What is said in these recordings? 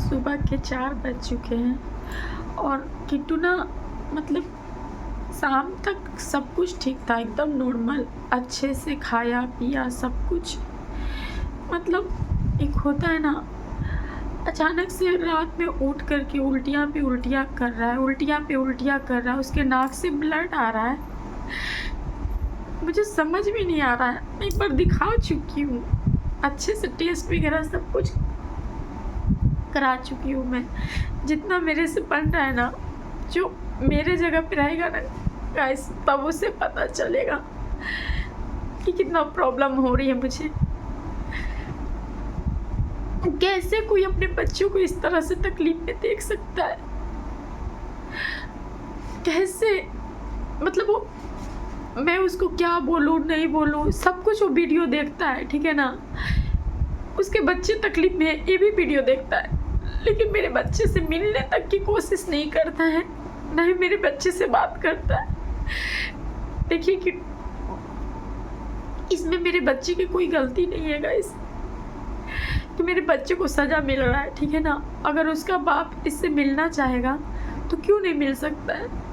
सुबह के 4 बज चुके हैं और किट्टू ना मतलब शाम तक सब कुछ ठीक था, एकदम नॉर्मल, अच्छे से खाया पिया सब कुछ। मतलब एक होता है ना, अचानक से रात में उठ कर के उल्टियाँ पे उल्टियाँ कर रहा है, उल्टियाँ पे उल्टियाँ कर रहा है, उसके नाक से ब्लड आ रहा है। मुझे समझ भी नहीं आ रहा है। एक बार दिखा चुकी हूँ, अच्छे से टेस्ट वगैरह सब कुछ करा चुकी हूँ मैं, जितना मेरे से बन रहा है ना। जो मेरे जगह पे रहेगा ना गाइस, तब उसे पता चलेगा कि कितना प्रॉब्लम हो रही है मुझे। कैसे कोई अपने बच्चों को इस तरह से तकलीफ में देख सकता है? कैसे? मतलब वो, मैं उसको क्या बोलूँ नहीं बोलूँ, सब कुछ वो वीडियो देखता है, ठीक है ना। उसके बच्चे तकलीफ में है, ये भी वीडियो देखता है, लेकिन मेरे बच्चे से मिलने तक की कोशिश नहीं करता है, ना ही मेरे बच्चे से बात करता है। देखिए कि इसमें मेरे बच्चे की कोई गलती नहीं है गाइस, कि मेरे बच्चे को सज़ा मिल रहा है, ठीक है ना। अगर उसका बाप इससे मिलना चाहेगा तो क्यों नहीं मिल सकता है।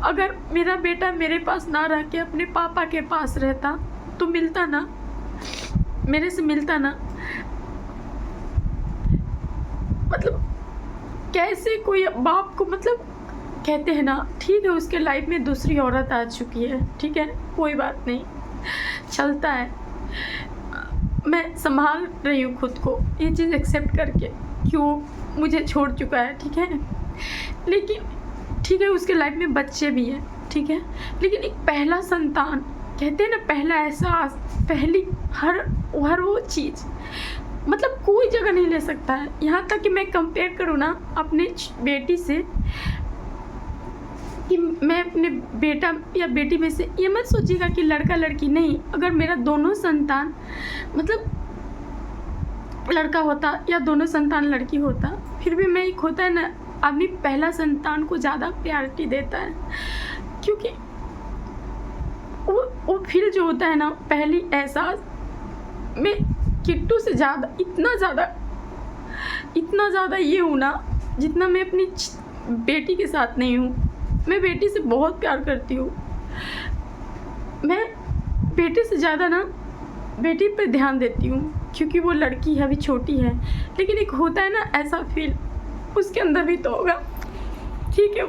अगर मेरा बेटा मेरे पास ना रह के अपने पापा के पास रहता तो मिलता ना, मेरे से मिलता ना। मतलब कैसे कोई बाप को, मतलब कहते हैं ना, ठीक है उसके लाइफ में दूसरी औरत आ चुकी है, ठीक है, कोई बात नहीं, चलता है, मैं संभाल रही हूँ खुद को, ये चीज़ एक्सेप्ट करके क्यों मुझे छोड़ चुका है, ठीक है। लेकिन ठीक है उसके लाइफ में बच्चे भी हैं, ठीक है, लेकिन एक पहला संतान, कहते हैं ना, पहला एहसास, पहली हर वो चीज़, मतलब कोई जगह नहीं ले सकता है। यहाँ तक कि मैं कंपेयर करूँ ना अपने बेटी से, कि मैं अपने बेटा या बेटी में से, ये मत सोचिएगा कि लड़का लड़की नहीं, अगर मेरा दोनों संतान मतलब लड़का होता या दोनों संतान लड़की होता, फिर भी मैं, एक होता है ना, आदमी पहला संतान को ज़्यादा प्रायोरिटी देता है, क्योंकि वो फील जो होता है ना, पहली एहसास में किट्टू से ज़्यादा, इतना ज़्यादा ये हूँ ना, जितना मैं अपनी बेटी के साथ नहीं हूँ। मैं बेटी से बहुत प्यार करती हूँ, मैं बेटे से ज़्यादा ना बेटी पे ध्यान देती हूँ, क्योंकि वो लड़की है, अभी छोटी है। लेकिन एक होता है ना ऐसा फील, उसके अंदर भी तो होगा, ठीक है,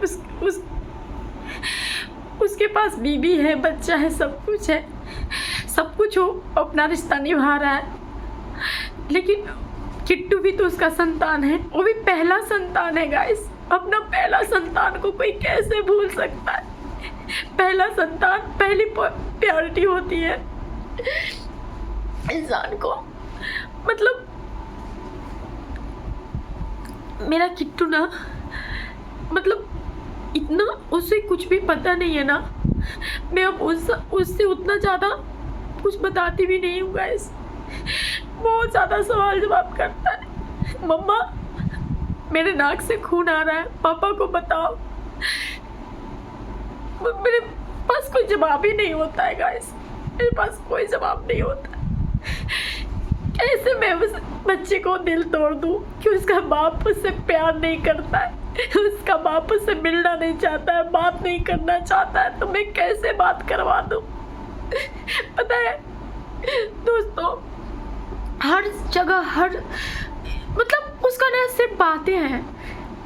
उसके पास बीवी है, बच्चा है, सब कुछ है, सब कुछ हो, अपना रिश्ता निभा रहा है। लेकिन किट्टू भी तो उसका संतान है, वो भी पहला संतान है गाइस। अपना पहला संतान को कोई कैसे भूल सकता है? पहला संतान, पहली प्रायोरिटी होती है इंसान को। मतलब मेरा किट्टू ना, मतलब इतना, उसे कुछ भी पता नहीं है ना, मैं अब उससे उतना ज़्यादा कुछ बताती भी नहीं हूँ गाइस। बहुत ज़्यादा सवाल जवाब करता है, मम्मा मेरे नाक से खून आ रहा है, पापा को बताओ। मेरे पास कोई जवाब ही नहीं होता है गाइस, मेरे पास कोई जवाब नहीं होता। कैसे मैं उस बच्चे को दिल तोड़ दूँ कि उसका बाप उससे प्यार नहीं करता है, उसका बाप उससे मिलना नहीं चाहता है, बात नहीं करना चाहता है, तो मैं कैसे बात करवा दूँ? पता है दोस्तों, हर जगह, मतलब उसका ना सिर्फ बातें हैं,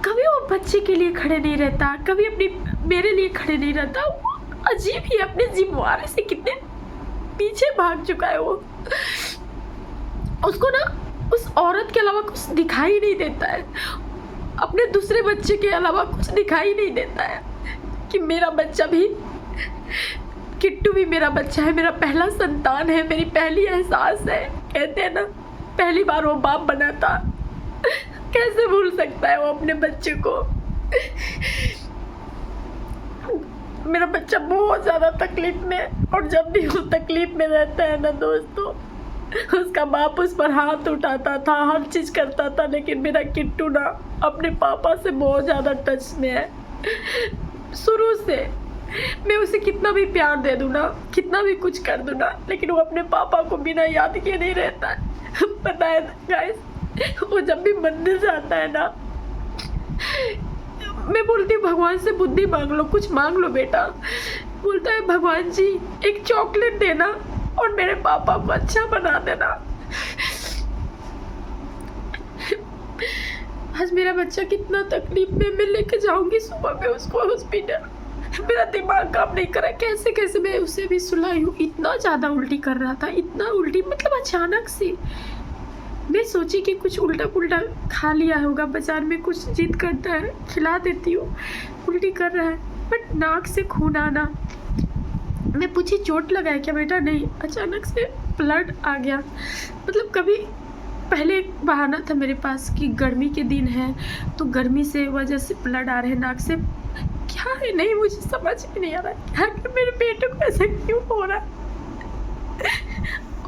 कभी वो बच्चे के लिए खड़े नहीं रहता, कभी मेरे लिए खड़े नहीं रहता। वो अजीब ही, अपनी जिम्मेवारी से कितने पीछे भाग चुका है वो। उसको ना उस औरत के अलावा कुछ दिखाई नहीं देता है, अपने दूसरे बच्चे के अलावा कुछ दिखाई नहीं देता है, कि मेरा बच्चा भी, किट्टू भी मेरा बच्चा है, मेरा पहला संतान है, मेरी पहली एहसास है। कहते हैं ना, पहली बार वो बाप बना था, कैसे भूल सकता है वो अपने बच्चे को। मेरा बच्चा बहुत ज़्यादा तकलीफ में, और जब भी वो तकलीफ में रहता है ना दोस्तों, उसका बाप उस पर हाथ उठाता था, हर चीज़ करता था, लेकिन मेरा किट्टू ना अपने पापा से बहुत ज़्यादा टच में है शुरू से। मैं उसे कितना भी प्यार दे दूँ ना, कितना भी कुछ कर दूँ ना, लेकिन वो अपने पापा को बिना याद किए नहीं रहता है। पता है गाइस, वो जब भी मंदिर जाता है ना, मैं बोलती हूँ भगवान से बुद्धि मांग लो, कुछ मांग लो बेटा। बोलता है भगवान जी एक चॉकलेट देना और मेरे पापा को अच्छा बना देना। आज मेरा बच्चा कितना तकलीफ में, मैं लेके जाऊंगी सुबह में उसको हॉस्पिटल। मेरा दिमाग काम नहीं कर रहा, कैसे कैसे मैं उसे भी सुलाई हूँ। इतना ज़्यादा उल्टी कर रहा था, इतना उल्टी, मतलब अचानक से मैं सोची कि कुछ उल्टा पुल्टा खा लिया होगा, बाजार में कुछ जिद करता है, खिला देती हूँ, उल्टी कर रहा है, बट नाक से खून आना। मैं पूछी चोट लगा है क्या बेटा, नहीं, अचानक से ब्लड आ गया। मतलब कभी पहले एक बहाना था मेरे पास कि गर्मी के दिन है तो गर्मी से वजह से ब्लड आ रहे हैं नाक से। क्या है, नहीं मुझे समझ में नहीं आ रहा है, क्या मेरे बेटे को ऐसा क्यों हो रहा है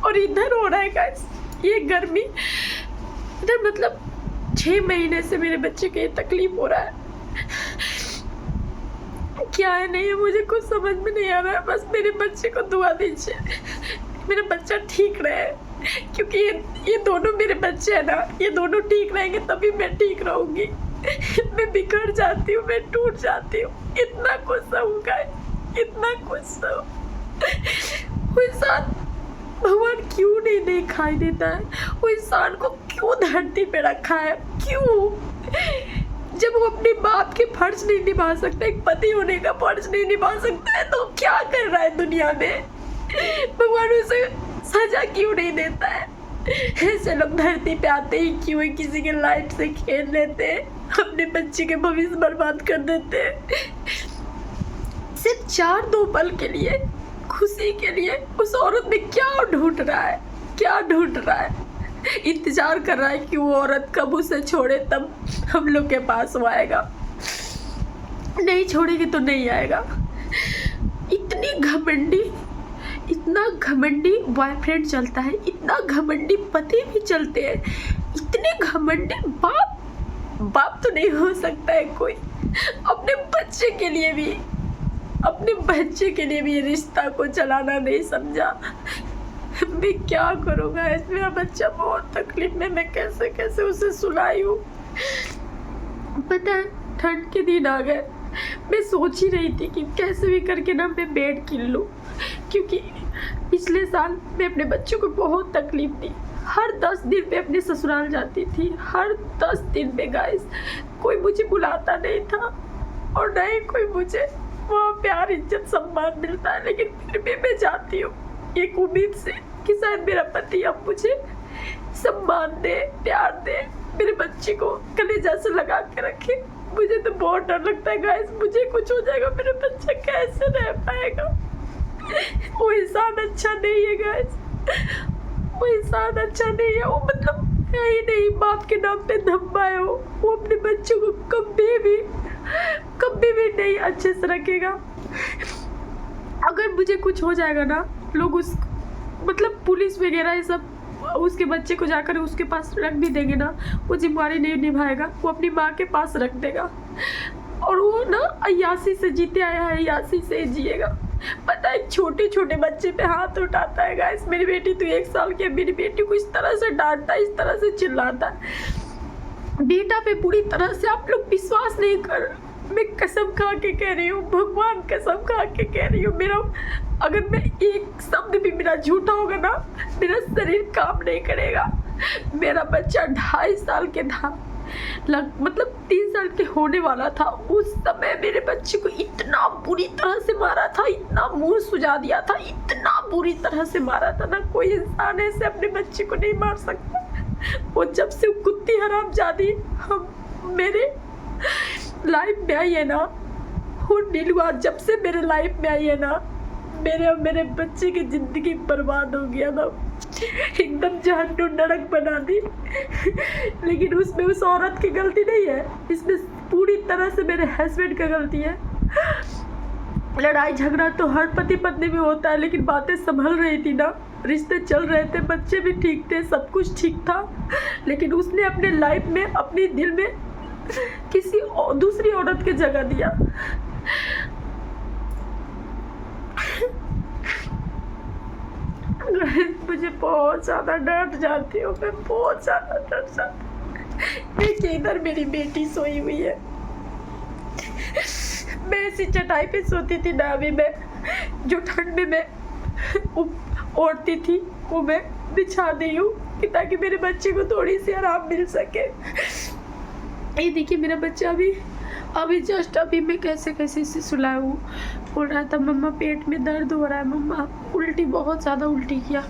और इधर हो रहा है गाइस ये गर्मी इधर। मतलब 6 महीने से मेरे बच्चे को ये तकलीफ हो रहा है, क्या है नहीं है मुझे कुछ समझ में नहीं आ रहा है। बस मेरे बच्चे को दुआ दीजिए, मेरा बच्चा ठीक रहे, क्योंकि ये दोनों मेरे बच्चे हैं ना, ये दोनों ठीक रहेंगे तभी मैं ठीक रहूँगी। मैं बिखर जाती हूँ, मैं टूट जाती हूँ, इतना गुस्सा हूँ गाइस, इतना गुस्सा हूँ। वो इंसान भगवान क्यों नहीं दिखाई देता है, वो इंसान को क्यों धरती पे रखा है, क्यों? जब वो अपने बाप के फर्ज नहीं निभा सकता, एक पति होने का फर्ज नहीं निभा सकता है, तो क्या कर रहा है दुनिया में? भगवान उसे सजा क्यों नहीं देता है? ऐसे लोग धरती पे आते ही क्यों है, किसी के लाइफ से खेल लेते हैं, अपने बच्चे के भविष्य बर्बाद कर देते हैं, सिर्फ 4-2 पल के लिए, खुशी के लिए। उस औरत में क्या ढूंढ रहा है, क्या ढूंढ रहा है? इंतजार कर रहा है कि वो औरत कब उसे छोड़े तब हम लोग के पास वो आएगा, नहीं छोड़ेगी तो नहीं आएगा। इतनी घमंडी, इतना घमंडी बॉयफ्रेंड चलता है, इतना घमंडी पति भी चलते हैं, इतने घमंडी बाप तो नहीं हो सकता है कोई। अपने बच्चे के लिए भी, अपने बच्चे के लिए भी ये रिश्ता को चलाना नहीं समझा। मैं क्या करूँगा, मेरा बच्चा बहुत तकलीफ में, मैं कैसे कैसे उसे सुलाई हूँ। पता है ठंड के दिन आ गए, मैं सोच ही रही थी कि कैसे भी करके ना मैं बेड किन लूँ, क्योंकि पिछले साल मैं अपने बच्चों को बहुत तकलीफ दी। हर 10 दिन पे अपने ससुराल जाती थी, हर 10 दिन पे गाइस, कोई मुझे बुलाता नहीं था और ना ही कोई मुझे वहाँ प्यार इज्जत सम्मान मिलता है, लेकिन फिर भी मैं जाती हूँ एक उम्मीद से कि शायद मेरा पति अब मुझे सम्मान दे, प्यार दे, मेरे बच्चे को कलेजा से लगा के रखे। मुझे तो बहुत डर लगता है गाइस, मुझे कुछ हो जाएगा, मेरा बच्चा कैसे रह पाएगा? वो इंसान अच्छा नहीं है गाइस, वो इंसान अच्छा नहीं है, वो मतलब है ही नहीं, बाप के नाम पे धब्बा है वो अपने बच्चों को कभी भी नहीं अच्छे से रखेगा। अगर मुझे कुछ हो जाएगा ना, लोग उस मतलब पुलिस वगैरह ये सब उसके बच्चे को जाकर उसके पास रख भी देंगे ना, वो जिम्मेदारी नहीं निभाएगा, वो अपनी माँ के पास रख देगा और वो ना अय्यासी से जीते आया है, अय्यासी से जिएगा। पता है छोटे छोटे बच्चे पे हाथ उठाता है गाइस। मेरी बेटी तो 1 साल की है, मेरी बेटी को इस तरह से डांटता है, इस तरह से चिल्लाता है, बेटा पे पूरी तरह से आप लोग विश्वास नहीं कर, मैं कसम खा के कह रही हूँ, भगवान कसम खा के कह रही हूँ, मेरा अगर मैं एक शब्द भी मेरा झूठा होगा ना, मेरा शरीर काम नहीं करेगा। मेरा बच्चा 2.5 साल के था, मतलब 3 साल के होने वाला था, उस समय मेरे बच्चे को इतना बुरी तरह से मारा था, इतना मुंह सुजा दिया था, इतना बुरी तरह से मारा था ना, कोई इंसान ऐसे अपने बच्चे को नहीं मार सकता। वो जब से कुत्ती हरामजादी हम मेरे लाइफ में आई है ना, वो नीलुआ जब से मेरे लाइफ में आई है ना, मेरे बच्चे की ज़िंदगी बर्बाद हो गया ना, एकदम जहन्नुम नरक बना दी। लेकिन उसमें उस औरत की गलती नहीं है, इसमें पूरी तरह से मेरे हस्बैंड का गलती है। लड़ाई झगड़ा तो हर पति पत्नी में होता है, लेकिन बातें संभल रही थी ना, रिश्ते चल रहे थे, बच्चे भी ठीक थे, सब कुछ ठीक था, लेकिन उसने अपने लाइफ में, अपने दिल में किसी दूसरी औरत की जगह दिया। मुझे बहुत ज़्यादा डर जाती हूँ, मैं बहुत ज़्यादा डर जाती हूँ। देखिए इधर मेरी बेटी सोई हुई है, मैं इसी चटाई पे सोती थी ना, अभी मैं जो ठंड में मैं ओढ़ती थी वो मैं बिछा दी हूँ कि ताकि मेरे बच्चे को थोड़ी सी आराम मिल सके। ये देखिए मेरा बच्चा अभी जस्ट अभी मैं कैसे कैसे इसे सुलाया हूँ, बोल रहा था मम्मा पेट में दर्द हो रहा है, मम्मा उल्टी, बहुत ज़्यादा उल्टी किया।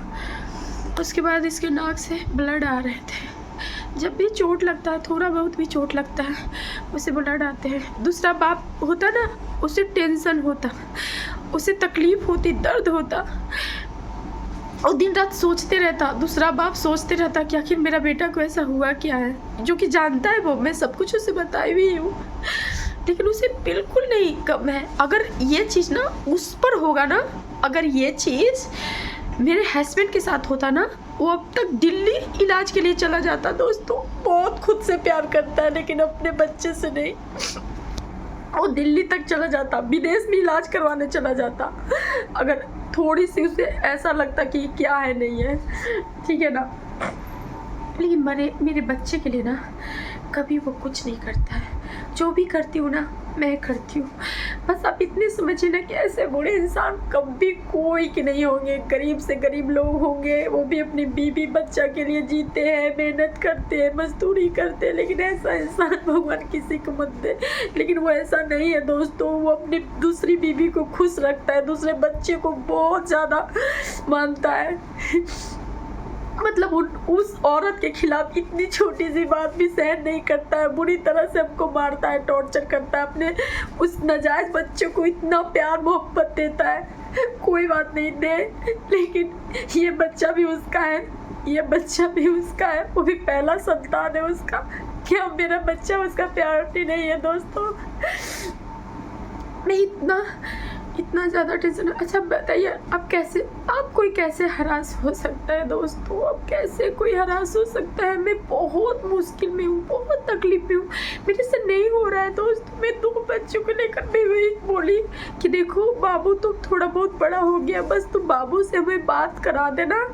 उसके बाद इसके नाक से ब्लड आ रहे थे। जब भी चोट लगता है, थोड़ा बहुत भी चोट लगता है, उसे ब्लड आते हैं। दूसरा बाप होता ना, उसे टेंशन होता, उसे तकलीफ़ होती, दर्द होता, और दिन रात सोचते रहता। दूसरा बाप सोचते रहता कि आखिर मेरा बेटा को ऐसा हुआ क्या है, जो कि जानता है वो, मैं सब कुछ उसे बताई भी हूँ, लेकिन उसे बिल्कुल नहीं कम है। अगर ये चीज़ ना उस पर होगा ना, अगर ये चीज़ मेरे हस्बैंड के साथ होता ना, वो अब तक दिल्ली इलाज के लिए चला जाता। दोस्तों बहुत खुद से प्यार करता है, लेकिन अपने बच्चे से नहीं। वो दिल्ली तक चला जाता, विदेश में इलाज करवाने चला जाता, अगर थोड़ी सी उसे ऐसा लगता कि क्या है नहीं है, ठीक है ना। लेकिन मेरे बच्चे के लिए ना कभी वो कुछ नहीं करता है। जो भी करती हूँ ना मैं करती हूँ। बस आप इतनी समझिए ना कि ऐसे बुरे इंसान कभी कोई के नहीं होंगे। गरीब से गरीब लोग होंगे, वो भी अपनी बीवी बच्चा के लिए जीते हैं, मेहनत करते हैं, मजदूरी करते हैं, लेकिन ऐसा इंसान भगवान किसी को मत दे। लेकिन वो ऐसा नहीं है दोस्तों, वो अपनी दूसरी बीवी को खुश रखता है, दूसरे बच्चे को बहुत ज़्यादा मानता है। मतलब उस औरत के खिलाफ इतनी छोटी सी बात भी सहन नहीं करता है, बुरी तरह से हमको मारता है, टॉर्चर करता है, अपने उस नाजायज़ बच्चे को इतना प्यार मोहब्बत देता है। कोई बात नहीं दे, लेकिन ये बच्चा भी उसका है, ये बच्चा भी उसका है, वो भी पहला संतान है उसका। क्या मेरा बच्चा उसका प्यार नहीं है दोस्तों? नहीं, इतना ज़्यादा टेंशन। अच्छा बताइए आप कोई कैसे हरास हो सकता है दोस्तों? अब कैसे कोई हरास हो सकता है? मैं बहुत मुश्किल में हूँ, बहुत तकलीफ में हूँ, मेरे से नहीं हो रहा है दोस्तों। मैं 2 बच्चों को लेकर मैं वही बोली कि देखो बाबू तो थोड़ा बहुत बड़ा हो गया, बस तुम बाबू से हमें बात करा देना,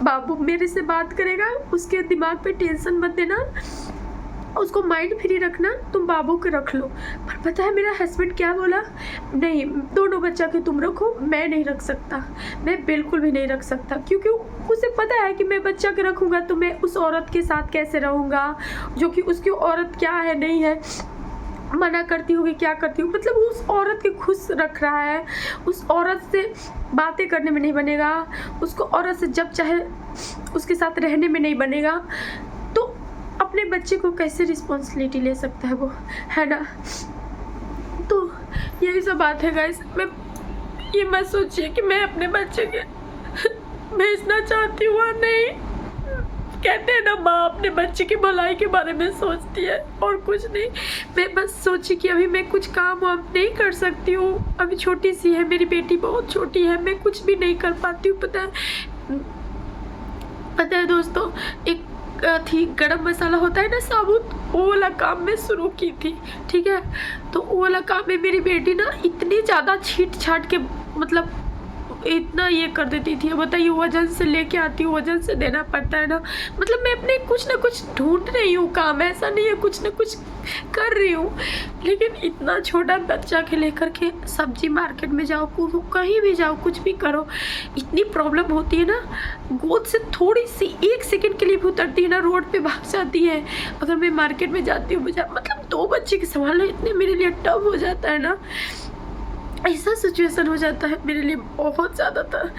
बाबू मेरे से बात करेगा, उसके दिमाग पे टेंशन मत देना, उसको माइंड फ्री रखना, तुम बाबू के रख लो। पर पता है मेरा हस्बैंड क्या बोला? नहीं, दोनों बच्चा के तुम रखो, मैं नहीं रख सकता, मैं बिल्कुल भी नहीं रख सकता, क्योंकि उसे पता है कि मैं बच्चा के रखूँगा तो मैं उस औरत के साथ कैसे रहूँगा, जो कि उसकी औरत क्या है नहीं है, मना करती होगी क्या करती हूँ। मतलब उस औरत के खुश रख रहा है, उस औरत से बातें करने में नहीं बनेगा, उसको औरत से जब चाहे उसके साथ रहने में नहीं बनेगा, तो अपने बच्चे को कैसे रिस्पॉन्सिबिलिटी ले सकता है वो, है ना। तो यही सब बात है गाइस। मैं ये मत सोचिए कि मैं अपने बच्चे के भेजना चाहती हूँ, नहीं। कहते हैं ना माँ अपने बच्चे की भलाई के बारे में सोचती है और कुछ नहीं। मैं बस सोची कि अभी मैं कुछ काम वाम नहीं कर सकती हूँ, अभी छोटी सी है मेरी बेटी, बहुत छोटी है, मैं कुछ भी नहीं कर पाती हूँ। पता है दोस्तों, एक थी गरम मसाला होता है ना साबुत, वो वाला काम मैं शुरू की थी, ठीक है। तो वो वाला काम में मेरी बेटी ना इतनी ज़्यादा छीट छाट के, मतलब इतना ये कर देती थी। बताइए वजन से लेके आती हूँ, वजन से देना पड़ता है ना। मतलब मैं अपने कुछ ना कुछ ढूंढ रही हूँ काम, ऐसा नहीं है कुछ ना कुछ कर रही हूँ। लेकिन इतना छोटा बच्चा के लेकर के सब्जी मार्केट में जाओ, कहीं भी जाओ, कुछ भी करो, इतनी प्रॉब्लम होती है ना। गोद से थोड़ी सी 1 सेकंड के लिए भी उतरती है ना, रोड पे भाग जाती है। अगर मैं मार्केट में जाती हूँ, मतलब 2 बच्चे के संभालना इतने मेरे लिए टफ हो जाता है ना, ऐसा सिचुएशन हो जाता है मेरे लिए बहुत ज़्यादा था।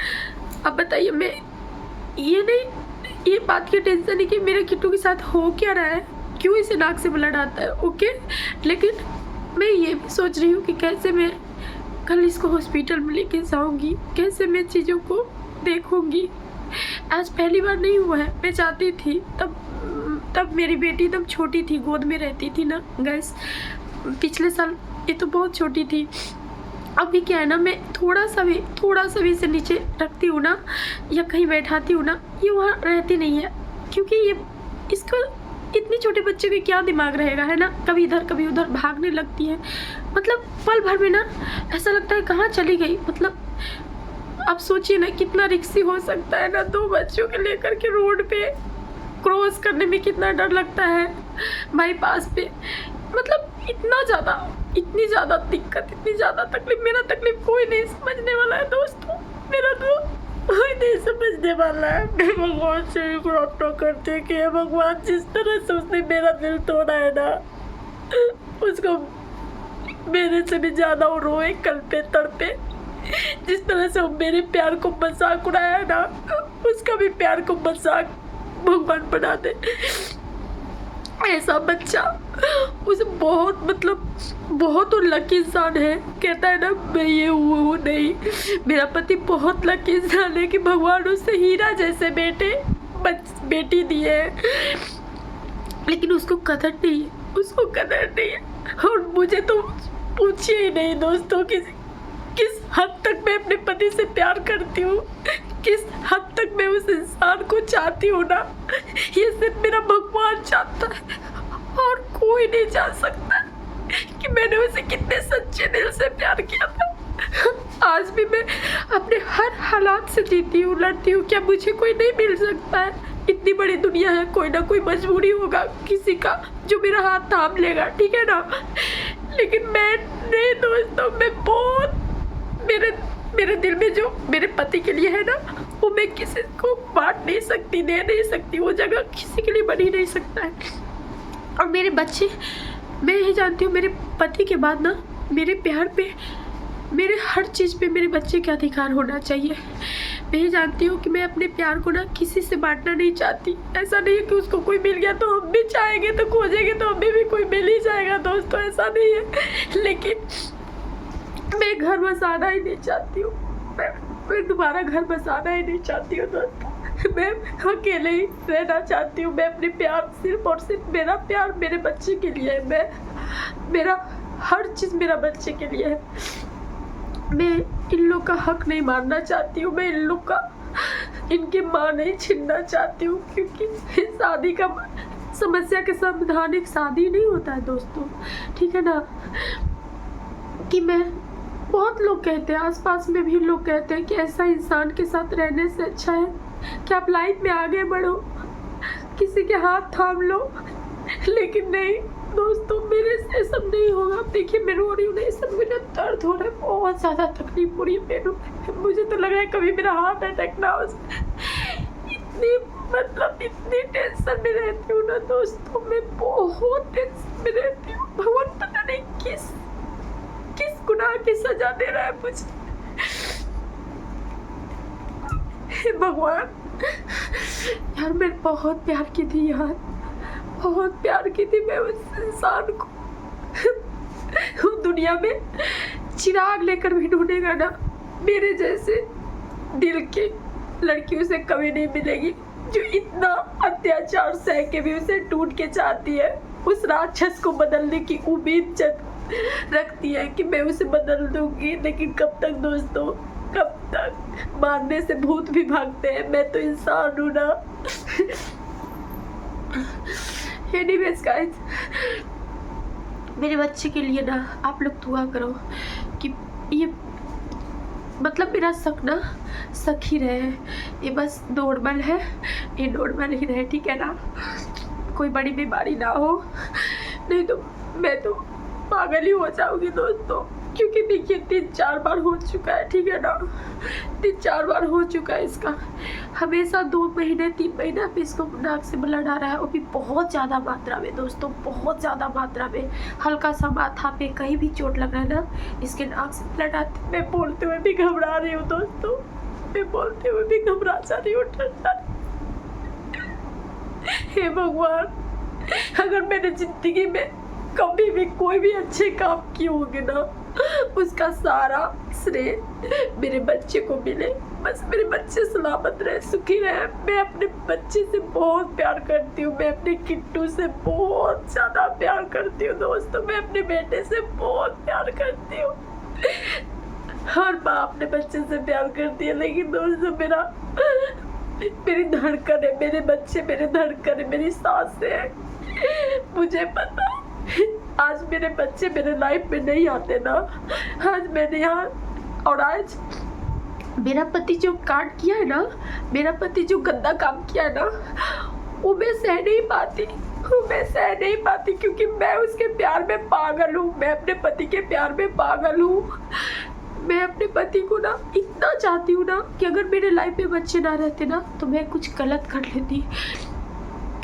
अब बताइए, मैं ये बात की टेंशन है कि मेरे किट्टू के साथ हो क्या रहा है, क्यों इसे नाक से ब्लड आता है, ओके। लेकिन मैं ये भी सोच रही हूँ कि कैसे मैं कल इसको हॉस्पिटल में लेके जाऊँगी, कैसे मैं चीज़ों को देखूँगी। आज पहली बार नहीं हुआ है, मैं चाहती थी तब मेरी बेटी एकदम छोटी थी, गोद में रहती थी ना गैस, पिछले साल। ये तो बहुत छोटी थी। अभी क्या है ना, मैं थोड़ा सा भी इसे नीचे रखती हूँ ना, या कहीं बैठाती हूँ ना, ये वहाँ रहती नहीं है, क्योंकि ये इसको इतने छोटे बच्चे के क्या दिमाग रहेगा, है ना। कभी इधर कभी उधर भागने लगती है, मतलब पल भर में ना ऐसा लगता है कहाँ चली गई। मतलब आप सोचिए ना कितना रिस्की हो सकता है ना, 2 बच्चों के लेकर के रोड पे क्रॉस करने में कितना डर लगता है, बाईपास पे। मतलब इतनी ज़्यादा दिक्कत, इतनी ज़्यादा तकलीफ। मेरा तकलीफ कोई नहीं समझने वाला है दोस्तों, मेरा तो कोई नहीं समझने वाला है। मैं भगवान से भी प्रार्थना करती हूँ कि भगवान जिस तरह से उसने मेरा दिल तोड़ा है ना, उसको मेरे से भी ज़्यादा वो रोए, कल्पे तड़पे। जिस तरह से वो मेरे प्यार को मजाक उड़ाया है ना, उसका भी प्यार को मजाक भगवान बना दे। ऐसा बच्चा उसे बहुत लकी इंसान है। कहता है ना मैं ये हूँ नहीं, मेरा पति बहुत लकी इंसान है कि भगवान उसे हीरा जैसे बेटी दी है। लेकिन उसको कदर नहीं है। और मुझे तो पूछिए ही नहीं दोस्तों कि किस हद तक मैं अपने पति से प्यार करती हूँ, किस हद तक मैं उस इंसान को चाहती हूँ ना, ये सिर्फ मेरा भगवान जानता है और कोई नहीं जान सकता कि मैंने उसे कितने सच्चे दिल से प्यार किया था। आज भी मैं अपने हर हालात से जीती हूँ, लड़ती हूँ। क्या मुझे कोई नहीं मिल सकता है? इतनी बड़ी दुनिया है, कोई ना कोई मजबूरी होगा किसी का जो मेरा हाथ थाम लेगा, ठीक है ना। लेकिन मैं नहीं दोस्तों, मैं बहुत मेरे दिल में जो मेरे पति के लिए है ना, वो मैं किसी को बांट नहीं सकती, दे नहीं सकती। वो जगह किसी के लिए बन ही नहीं सकता है। और मेरे बच्चे, मैं यही जानती हूँ मेरे पति के बाद ना मेरे प्यार पे, मेरे हर चीज़ पे मेरे बच्चे का अधिकार होना चाहिए। मैं ये जानती हूँ कि मैं अपने प्यार को ना किसी से बांटना नहीं चाहती। ऐसा नहीं है कि उसको कोई मिल गया तो हम भी चाहेंगे तो खोजेंगे तो हमें भी कोई मिल ही जाएगा दोस्तों, ऐसा नहीं है। लेकिन मैं घर बसाना ही नहीं चाहती हूँ, मैं दोबारा घर बसाना ही नहीं चाहती हूँ दोस्तों। मैं अकेले ही रहना चाहती हूँ। मैं अपने प्यार सिर्फ और सिर्फ मेरा प्यार मेरे बच्चे के लिए है। मेरा हर चीज़ मेरा बच्चे के लिए है। मैं इन लोग का हक नहीं मारना चाहती हूँ, मैं इन लोग का इनकी माँ नहीं छीनना चाहती हूँ। क्योंकि शादी का समस्या के समाधान एक शादी नहीं होता है दोस्तों, ठीक है ना। कि मैं बहुत लोग कहते हैं, आसपास में भी लोग कहते हैं कि ऐसा इंसान के साथ रहने से अच्छा है कि आप लाइफ में आगे बढ़ो, किसी के हाथ थाम लो। लेकिन नहीं दोस्तों, मेरे से सब नहीं होगा। आप देखिए मैं रो रही हूँ, नहीं सब मुझे दर्द हो रहा है, बहुत ज़्यादा तकलीफ हो रही है मेरे। मुझे तो लग रहा है कभी मेरा हार्ट अटैक ना हो। इतनी टेंशन में रहती हूँ ना दोस्तों, मैं बहुत टेंशन में रहती हूँ। भगवान पता नहीं किस गुनाह की सजा दे रहा है मुझे। हे भगवान, यार मैं बहुत प्यार की थी यार, बहुत प्यार की थी मैं उस इंसान को। दुनिया में चिराग लेकर भी ढूंढेगा ना, मेरे जैसे दिल की लड़की उसे कभी नहीं मिलेगी जो इतना अत्याचार सह के भी उसे ढूंढ के चाहती है। उस राक्षस को बदलने की उम्मीद रखती है कि मैं उसे बदल दूंगी। लेकिन कब तक दोस्तों, कब तक? मारने से भूत भी भागते हैं, मैं तो इंसान हूँ ना। एनीवेज गाइस, मेरे बच्चे के लिए ना आप लोग दुआ करो कि ये मेरा शक ना शक ही रहे, ये बस नॉर्मल है, ये नॉर्मल ही रहे, ठीक है ना। कोई बड़ी बीमारी ना हो, नहीं तो मैं तो पागल ही हो जाऊंगी दोस्तों। क्योंकि देखिए 3-4 बार हो चुका है, ठीक है ना, 3-4 बार हो चुका है इसका। हमेशा 2 महीने 3 महीने पे इसको नाक से ब्लड आ रहा है, वो भी बहुत ज़्यादा मात्रा में दोस्तों, बहुत ज़्यादा मात्रा में। हल्का सा माथा पे कहीं भी चोट लग रहा है ना, इसके नाक से ब्लड आते। मैं बोलते हुए भी घबरा रही हूँ दोस्तों, मैं बोलते हुए भी घबरा जा रही हूँ, डर जा रही। हे भगवान, अगर मैंने जिंदगी में कभी भी कोई भी अच्छे काम किए होंगे ना, उसका सारा श्रेय मेरे बच्चे को मिले। बस मेरे बच्चे सलामत रहे, सुखी रहे। मैं अपने बच्चे से बहुत प्यार करती हूँ, मैं अपने किट्टू से बहुत ज़्यादा प्यार करती हूँ दोस्तों, मैं अपने बेटे से बहुत प्यार करती हूँ। हर माँ अपने बच्चे से प्यार करती है, लेकिन दोस्तों मेरी धड़कन है, मेरे बच्चे मेरे धड़कन है, मेरी सांसें है। मुझे पता आज मेरे बच्चे मेरे लाइफ में नहीं आते ना, आज मैंने यहाँ और आज मेरा पति जो कांड किया है ना, मेरा पति जो गंदा काम किया है ना, वो मैं सह नहीं पाती, वो मैं सह नहीं पाती, क्योंकि मैं उसके प्यार में पागल हूँ, मैं अपने पति के प्यार में पागल हूँ। मैं अपने पति को ना इतना चाहती हूँ ना कि अगर मेरे लाइफ में बच्चे ना रहते ना तो मैं कुछ गलत कर लेती।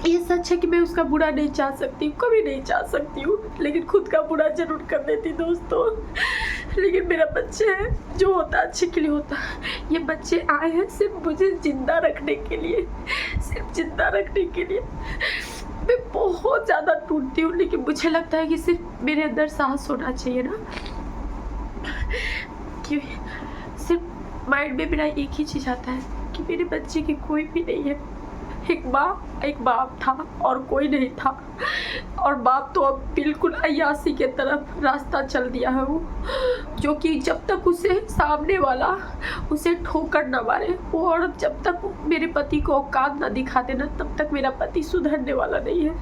ये सच है कि मैं उसका बुरा नहीं चाह सकती, कभी नहीं चाह सकती हूँ, लेकिन खुद का बुरा जरूर कर देती दोस्तों। लेकिन मेरा बच्चे है, जो होता अच्छे के लिए होता। ये बच्चे आए हैं सिर्फ मुझे जिंदा रखने के लिए, सिर्फ जिंदा रखने के लिए। मैं बहुत ज़्यादा टूटती हूँ, लेकिन मुझे लगता है कि सिर्फ मेरे अंदर साहस होना चाहिए ना, कि सिर्फ माइंड में मेरा एक ही चीज़ आता है कि मेरे बच्चे की कोई भी नहीं है। एक माँ एक बाप था और कोई नहीं था, और बाप तो अब बिल्कुल अय्यासी के तरफ रास्ता चल दिया है वो, जो कि जब तक उसे सामने वाला उसे ठोकर न मारे, वो औरत जब तक मेरे पति को औकात न दिखा देना तब तक मेरा पति सुधरने वाला नहीं है,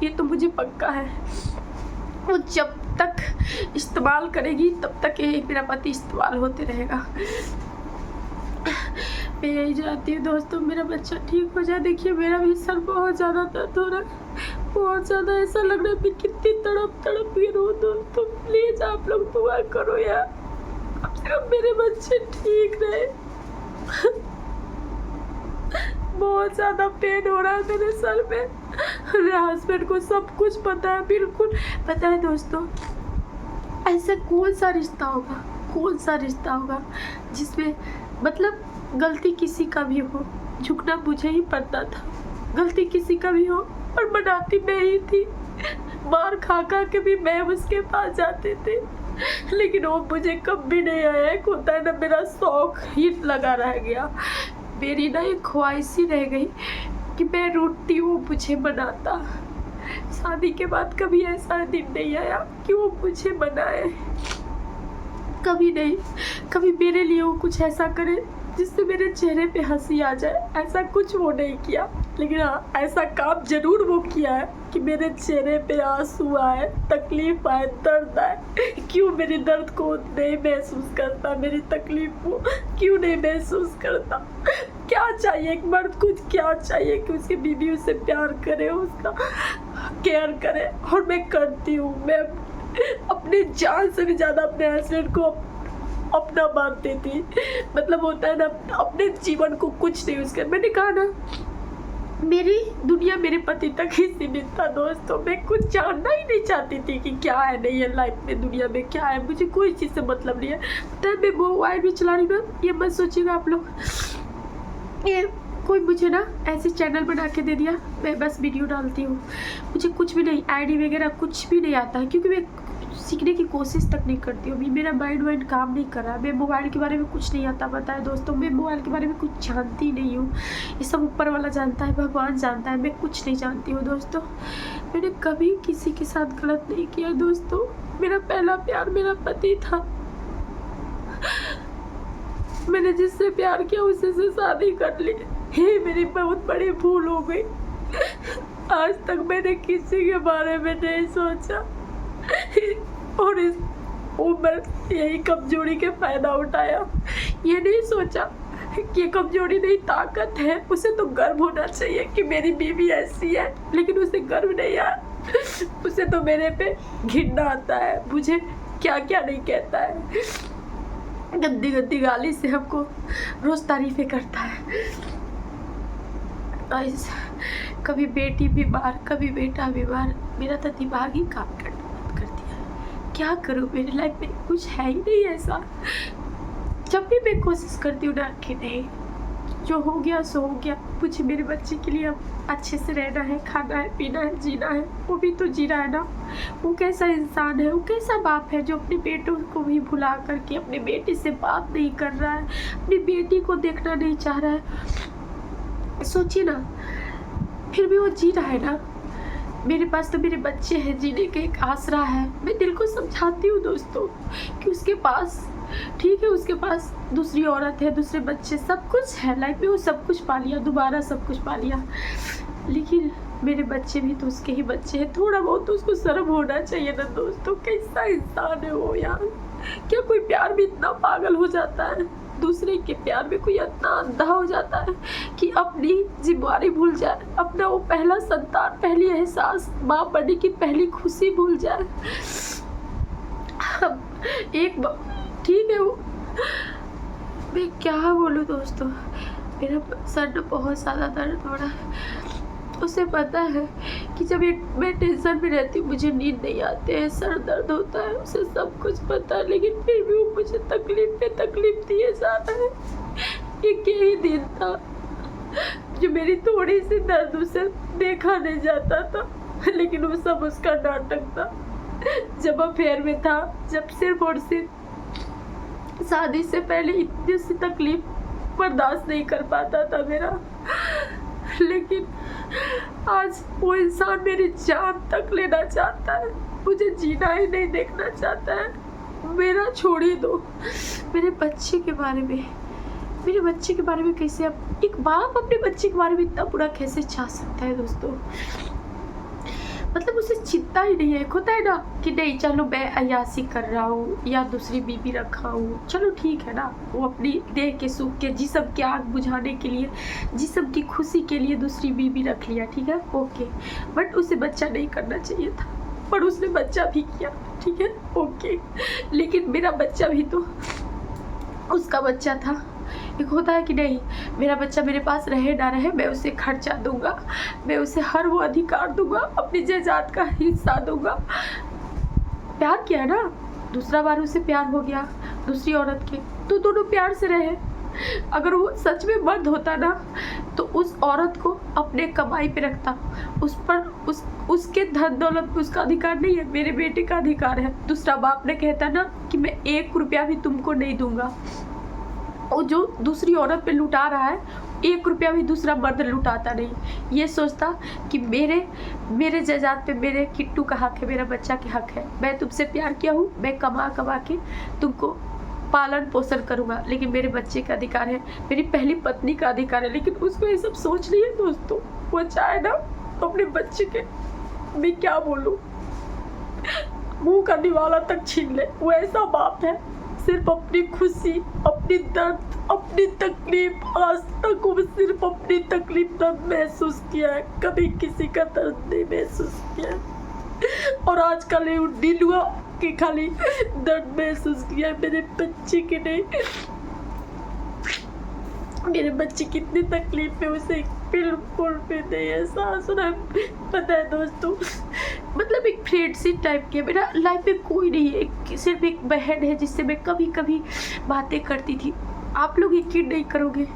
ये तो मुझे पक्का है। वो जब तक इस्तेमाल करेगी तब तक ये मेरा पति इस्तेमाल होते रहेगा। मैं यही चाहती हूँ दोस्तों, मेरा बच्चा ठीक हो जाए। देखिए मेरा भी सर बहुत ज़्यादा दर्द हो रहा है, बहुत ज़्यादा, ऐसा लग रहा है मैं कितनी तड़प के रो। दोस्तों प्लीज़ आप लोग दुआ करो यार, अब सिर्फ मेरे बच्चे ठीक रहे। बहुत ज़्यादा पेन हो रहा है मेरे सर में। मेरे हस्बैंड को सब कुछ पता है, बिल्कुल पता है दोस्तों। ऐसा कौन सा रिश्ता होगा जिसमें मतलब गलती किसी का भी हो, झुकना मुझे ही पड़ता था, गलती किसी का भी हो और बनाती मैं ही थी। मार खा के भी मैं उसके पास जाते थे, लेकिन वो मुझे कभी नहीं आया। एक होता है ना, मेरा शौक ही लगा रह गया, मेरी ना एक ख्वाहिश ही रह गई कि मैं रूठती हूँ मुझे बनाता। शादी के बाद कभी ऐसा दिन नहीं आया कि वो मुझे बनाए, कभी नहीं। कभी मेरे लिए वो कुछ ऐसा करे जिससे मेरे चेहरे पे हंसी आ जाए, ऐसा कुछ वो नहीं किया। लेकिन हाँ, ऐसा काम जरूर वो किया है कि मेरे चेहरे पे आंसू आए, तकलीफ आए, दर्द आए। क्यों मेरे दर्द को नहीं महसूस करता, मेरी तकलीफ को क्यों नहीं महसूस करता? क्या चाहिए एक मर्द को, क्या चाहिए कि उसकी बीवी उसे प्यार करे, उसका केयर करे, और मैं करती हूँ। मैं अपने जान से भी ज़्यादा अपने हस्बैंड को अपना मानती थी। मतलब होता है ना, अपने जीवन को कुछ नहीं उसके, मैंने कहा ना, मेरी दुनिया मेरे पति तक ही सीमित था दोस्तों। मैं कुछ जानना ही नहीं चाहती थी कि क्या है नहीं है लाइफ में, दुनिया में क्या है, मुझे कोई चीज़ से मतलब नहीं है। तब मैं मोबाइल भी चला रही हूँ, ये मत सोचिएगा आप लोग, ये कोई मुझे ना ऐसे चैनल बना के दे दिया, मैं बस वीडियो डालती हूँ। मुझे कुछ भी नहीं, आईडी वगैरह कुछ भी नहीं आता है, क्योंकि मैं सीखने की कोशिश तक नहीं करती हूँ। अभी मेरा माइंड काम नहीं कर रहा, मैं मोबाइल के बारे में कुछ नहीं आता। पता है दोस्तों, मैं मोबाइल के बारे में कुछ जानती नहीं हूँ, ये सब ऊपर वाला जानता है, भगवान जानता है, मैं कुछ नहीं जानती हूँ दोस्तों। मैंने कभी किसी के साथ गलत नहीं किया दोस्तों। मेरा पहला प्यार मेरा पति था, मैंने जिससे प्यार किया उसी से शादी कर ली। ये मेरी बहुत बड़ी भूल हो गई। आज तक मैंने किसी के बारे में नहीं सोचा, और इस उम्र यही कमजोरी के फायदा उठाया। ये नहीं सोचा कि ये कमजोरी नहीं ताकत है। उसे तो गर्व होना चाहिए कि मेरी बीवी ऐसी है, लेकिन उसे गर्व नहीं आया। उसे तो मेरे पे घिरना आता है, मुझे क्या क्या नहीं कहता है, गंदी गंदी गाली से हमको रोज तारीफें करता है। कभी बेटी बीमार, कभी बेटा बीमार, मेरा तो दिमाग ही काम करना बंद कर दिया। क्या करूँ, मेरी लाइफ में कुछ है ही नहीं ऐसा। जब भी मैं कोशिश करती हूँ ना कि नहीं, जो हो गया सो हो गया, मुझे मेरे बच्चे के लिए अब अच्छे से रहना है, खाना है, पीना है, जीना है। वो भी तो जी रहा है ना, वो कैसा इंसान है, वो कैसा बाप है जो अपने बेटों को भी भुला करके अपने बेटे से बात नहीं कर रहा है, अपनी बेटी को देखना नहीं चाह रहा है। सोचिए ना, फिर भी वो जी रहा है ना। मेरे पास तो मेरे बच्चे हैं, जीने का एक आसरा है। मैं दिल को समझाती हूँ दोस्तों कि उसके पास, ठीक है, उसके पास दूसरी औरत है, दूसरे बच्चे, सब कुछ है लाइफ में, वो सब कुछ पा लिया, दोबारा सब कुछ पा लिया। लेकिन मेरे बच्चे भी तो उसके ही बच्चे हैं, थोड़ा बहुत तो उसको शर्म होना चाहिए ना दोस्तों। कैसा इंसान है वो यार। क्या कोई प्यार में इतना पागल हो जाता है, दूसरे के प्यार में कोई इतना अंधा हो जाता है कि अपनी जिम्मेदारी भूल जाए, अपना वो पहला संतान, पहली एहसास, बाप बनने की पहली खुशी भूल जाए। एक ठीक है वो, मैं क्या बोलूँ दोस्तों, मेरा सर में बहुत ज़्यादा दर्द हो रहा है। उसे पता है कि जब मैं टेंशन में रहती हूँ मुझे नींद नहीं आती है, सर दर्द होता है, उसे सब कुछ पता है, लेकिन फिर भी वो मुझे तकलीफ पे तकलीफ दिए जा रहा है। एक यही दिन था जो मेरी थोड़ी सी दर्द उसे देखा नहीं जाता था, लेकिन वो सब उसका नाटक था। जब अफेयर में था, जब सिर्फ और सिर्फ शादी से पहले इतनी सी तकलीफ बर्दाश्त नहीं कर पाता था मेरा, लेकिन आज वो इंसान मेरी जान तक लेना चाहता है, मुझे जीना ही नहीं देखना चाहता है। मेरा छोड़ ही दो, मेरे बच्चे के बारे में कैसे एक बाप अपने बच्चे के बारे में इतना बुरा कैसे चाह सकता है दोस्तों। मतलब उसे चिंता ही नहीं है, होता है ना कि नहीं चलो मैं अयासी कर रहा हूँ या दूसरी बीबी रखा हूँ, चलो ठीक है ना, वो अपनी देह के सुख के, जिस्म की आग बुझाने के लिए, जिस्म की खुशी के लिए दूसरी बीबी रख लिया, ठीक है ओके, बट उसे बच्चा नहीं करना चाहिए था, पर उसने बच्चा भी किया, ठीक है ओके, लेकिन मेरा बच्चा भी तो उसका बच्चा था। एक होता है कि नहीं मेरा बच्चा मेरे पास रहे ना रहे, मैं उसे खर्चा दूंगा, मैं उसे हर वो अधिकार दूंगा, अपनी जायदाद का हिस्सा दूंगा। प्यार किया है ना, दूसरा बार उसे प्यार हो गया दूसरी औरत के, तो दोनों प्यार से रहे। अगर वो सच में मर्द होता ना तो उस औरत को अपने कमाई पे रखता, उस पर उसके धन दौलत पे उसका अधिकार नहीं है, मेरे बेटे का अधिकार है। दूसरा बाप ने कहता ना कि मैं 1 रुपया भी तुमको नहीं दूंगा, और जो दूसरी औरत पे लुटा रहा है 1 रुपया भी दूसरा मर्द लुटाता नहीं, ये सोचता कि मेरे जायदाद पे मेरे किट्टू का हक है, मेरा बच्चा के हक है, मैं तुमसे प्यार किया हूँ, मैं कमा के तुमको पालन पोषण करूँगा, लेकिन मेरे बच्चे का अधिकार है, मेरी पहली पत्नी का अधिकार है। लेकिन उसको ये सब सोच नहीं है दोस्तों। वो चाहे ना तो अपने बच्चे के, मैं क्या बोलूँ, मुँह का निवाला तक छीन ले। वो ऐसा बाप है, सिर्फ अपनी खुशी, अपनी दर्द, अपनी तकलीफ, आज तक वो सिर्फ अपनी तकलीफ दर्द महसूस किया है, कभी किसी का दर्द नहीं महसूस किया है। और आजकल ये दिल हुआ कि खाली दर्द महसूस किया है, मेरे बच्चे के नहीं। मेरे बच्चे कितनी तकलीफ में, उसे बिल्कुल भी नहीं एहसास हो रहा है। पता है दोस्तों, मतलब एक फ्रेंडशिप टाइप की मेरा लाइफ में कोई नहीं है, सिर्फ एक बहन है जिससे मैं कभी कभी बातें करती थी। आप लोग यकीन नहीं करोगे,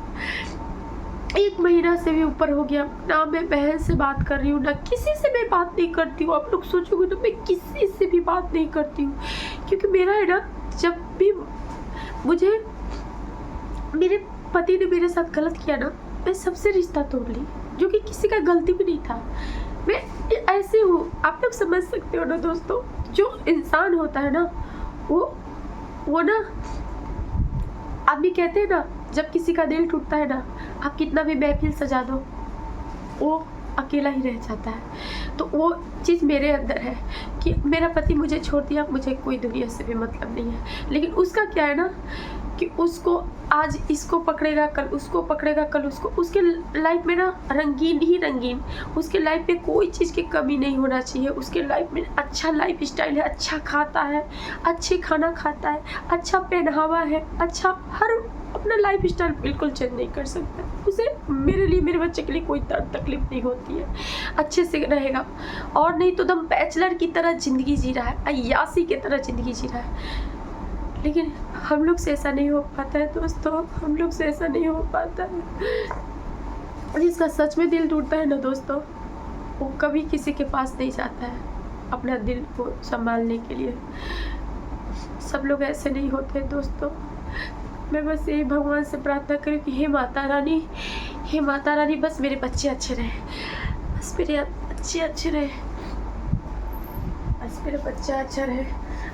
1 महीना से भी ऊपर हो गया ना मैं बहन से बात कर रही हूँ, ना किसी से मैं बात नहीं करती हूँ। आप लोग सोचोगे तो मैं किसी से भी बात नहीं करती हूँ, क्योंकि मेरा है ना, जब भी मुझे मेरे पति ने मेरे साथ गलत किया ना, मैं सबसे रिश्ता तोड़ ली, जो कि किसी का गलती भी नहीं था। मैं ऐसे हूँ, आप लोग समझ सकते हो ना दोस्तों। जो इंसान होता है ना, वो ना, आदमी कहते हैं ना, जब किसी का दिल टूटता है ना, आप कितना भी महफिल सजा दो, वो अकेला ही रह जाता है। तो वो चीज़ मेरे अंदर है कि मेरा पति मुझे छोड़ दिया, मुझे कोई दुनिया से भी मतलब नहीं है। लेकिन उसका क्या है ना कि उसको आज इसको पकड़ेगा, कल उसको पकड़ेगा, कल उसको, उसके लाइफ में ना रंगीन ही रंगीन, उसके लाइफ में कोई चीज़ की कमी नहीं होना चाहिए। उसके लाइफ में अच्छा लाइफ स्टाइल है, अच्छा खाता है, अच्छे खाना खाता है, अच्छा पहनावा है, अच्छा हर अपना लाइफ स्टाइल बिल्कुल चेंज नहीं कर सकता। उसे मेरे लिए, मेरे बच्चे के लिए कोई तकलीफ नहीं होती है, अच्छे से रहेगा। और नहीं तो दम बैचलर की तरह ज़िंदगी जी रहा है, अय्यासी की तरह ज़िंदगी जी रहा है। लेकिन हम लोग से ऐसा नहीं हो पाता है दोस्तों, हम लोग से ऐसा नहीं हो पाता है। जिसका सच में दिल टूटता है ना दोस्तों, वो कभी किसी के पास नहीं जाता है अपना दिल को संभालने के लिए। सब लोग ऐसे नहीं होते दोस्तों। मैं बस यही भगवान से प्रार्थना करूँ कि हे माता रानी, बस मेरे बच्चे अच्छे रहे, बस मेरे बच्चे अच्छे रहे, बस मेरा बच्चा अच्छा रहे,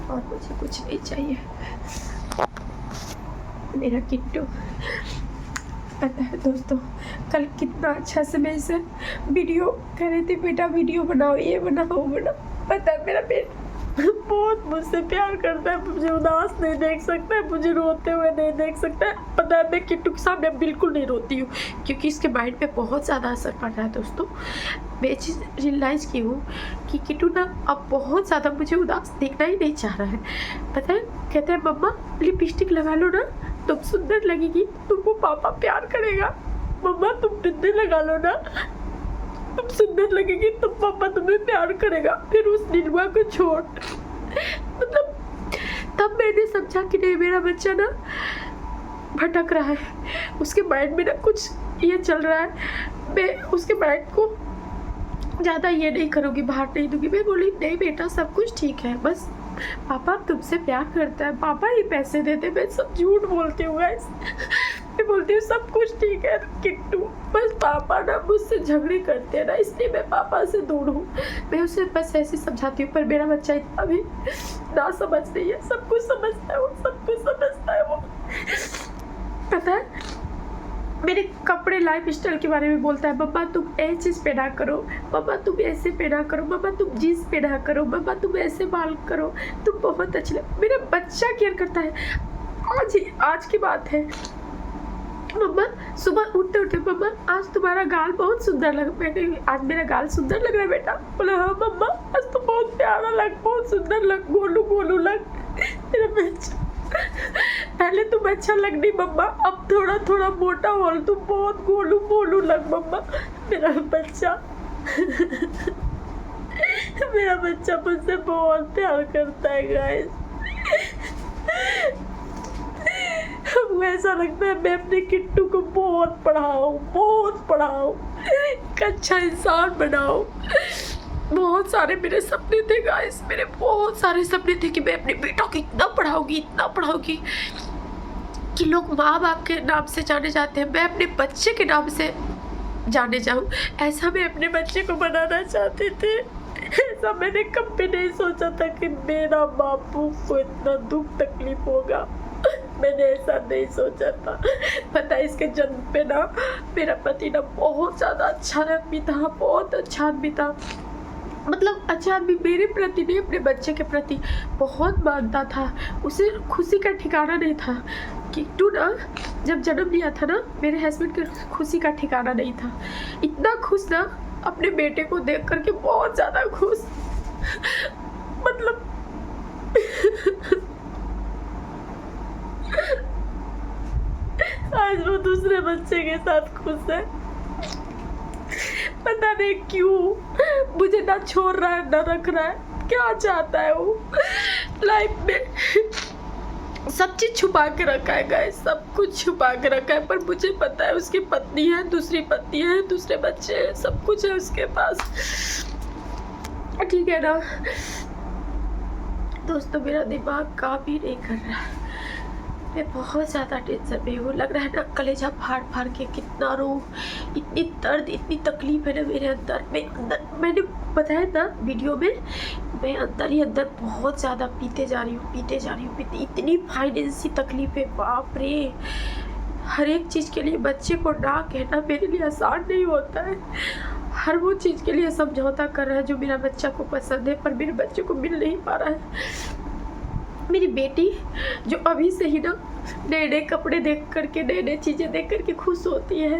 और मुझे कुछ नहीं चाहिए। मेरा किट्टू पता है दोस्तों, कल कितना अच्छा से मैं इसे वीडियो कह रही थी, बेटा वीडियो बनाओ, ये बनाओ वो बनाओ। पता है मेरा बेटा बहुत मुझसे प्यार करता है, मुझे उदास नहीं देख सकता है, मुझे रोते हुए नहीं देख सकता है। पता है मैं किट्टू के सामने बिल्कुल नहीं रोती हूँ, क्योंकि इसके माइंड पे बहुत ज़्यादा असर पड़ रहा है दोस्तों। मैं ये चीज़ रियलाइज़ की हूँ कि किट्टू ना अब बहुत ज़्यादा मुझे उदास देखना ही नहीं चाह रहा है। पता है कहते हैं मम्मा लिपस्टिक लगा लो ना, तुम सुंदर लगेगी, तुमको पापा प्यार करेगा। मम्मा तुम बिंदी लगा लो ना, तुम सुंदर लगेगी, तुम पापा तुम्हें प्यार करेगा। फिर उस नीलुआ को छोड़। मतलब तब मैंने समझा कि नहीं, मेरा बच्चा ना भटक रहा है, उसके माइंड में ना कुछ ये चल रहा है। मैं उसके माइंड को ज़्यादा ये नहीं करूँगी, बाहर नहीं दूँगी। मैं बोली नहीं बेटा सब कुछ ठीक है, बस पापा तुमसे प्यार करता है, पापा ही पैसे देते। मैं सब झूठ बोलती हूँ गाइस, मैं बोलती हूँ सब कुछ ठीक है किट्टू, बस पापा ना मुझसे झगड़े करते हैं ना, इसलिए मैं पापा से दूर हूँ। मैं उसे बस ऐसे समझाती हूँ, पर मेरा बच्चा इतना भी ना समझ नहीं है, सब कुछ समझता है वो, सब कुछ समझता है वो। पता है मेरे कपड़े लाइफ स्टाइल के बारे में बोलता है, मम्मा तुम ये चीज़ पहना करो, मम्मा तुम ऐसे पहना करो, मम्मा तुम जीन्स पहना करो, मम्मा तुम ऐसे बाल करो, तुम बहुत अच्छी लग। मेरा बच्चा केयर करता है। आज की बात है, मम्मा सुबह उठते उठते मम्मा आज तुम्हारा गाल बहुत सुंदर लग। मैं आज मेरा गाल सुंदर लग रहा है बेटा? बोला हाँ मम्मा आज तो बहुत प्यारा लग, बहुत सुंदर लग, गोलू गोलू लग। मेरा बच्चा पहले तुम अच्छा लग नहीं मम्मा, अब थोड़ा थोड़ा मोटा हो, तुम बहुत गोलू गोलू लग मम्मा। मेरा बच्चा मेरा बच्चा मुझसे बहुत प्यार करता है गाइस। हमको ऐसा लगता है मैं अपने किट्टू को बहुत पढ़ाऊं, एक अच्छा इंसान बनाऊं। बहुत सारे मेरे सपने थे गाइस, मेरे बहुत सारे सपने थे कि मैं अपने बेटों को इतना पढ़ाऊंगी कि लोग माँ बाप के नाम से जाने जाते हैं, मैं अपने बच्चे के नाम से जाने जाऊँ। ऐसा मैं अपने बच्चे को बनाना चाहती थी। ऐसा मैंने कभी नहीं सोचा था कि मेरा बापू को इतना दुख तकलीफ होगा। मैंने ऐसा नहीं सोचा था। पता है इसके जन्म पे ना मेरा पति ना बहुत ज़्यादा अच्छा आदमी था, बहुत अच्छा आदमी था। मतलब अच्छा आदमी मेरे प्रति नहीं, अपने बच्चे के प्रति बहुत मानता था। उसे खुशी का ठिकाना नहीं था। किट्टू ना जब जन्म लिया था ना, मेरे हस्बैंड के खुशी का ठिकाना नहीं था। इतना खुश ना अपने बेटे को देख करके, बहुत ज़्यादा खुश। मतलब आज वो दूसरे बच्चे के साथ खुश है। पता नहीं क्यों मुझे ना छोड़ रहा है ना रख रहा है, क्या चाहता है वो लाइफ में। सब चीज छुपा के रखा है गाइस, सब कुछ छुपा के रखा है। पर मुझे पता है उसकी पत्नी है, दूसरी पत्नी है, दूसरे बच्चे हैं, सब कुछ है उसके पास। ठीक है ना दोस्तों, मेरा दिमाग काम ही नहीं कर रहा है। मैं बहुत ज़्यादा टेंशन में हूँ। लग रहा है ना कलेजा फाड़ के कितना रो, इतनी दर्द, इतनी तकलीफ है ना मेरे अंदर। मैंने बताया ना वीडियो में, मैं अंदर ही अंदर बहुत ज़्यादा पीते जा रही हूँ। इतनी फाइनेंसी तकलीफ है, बाप रे। हर एक चीज़ के लिए बच्चे को ना कहना मेरे लिए आसान नहीं होता है। हर वो चीज़ के लिए समझौता कर रहा है जो मेरा बच्चा को पसंद है, पर मेरे बच्चे को मिल नहीं पा रहा है। मेरी बेटी जो अभी से ही ना नए नए कपड़े देख करके, नए नए चीज़ें देख करके खुश होती है,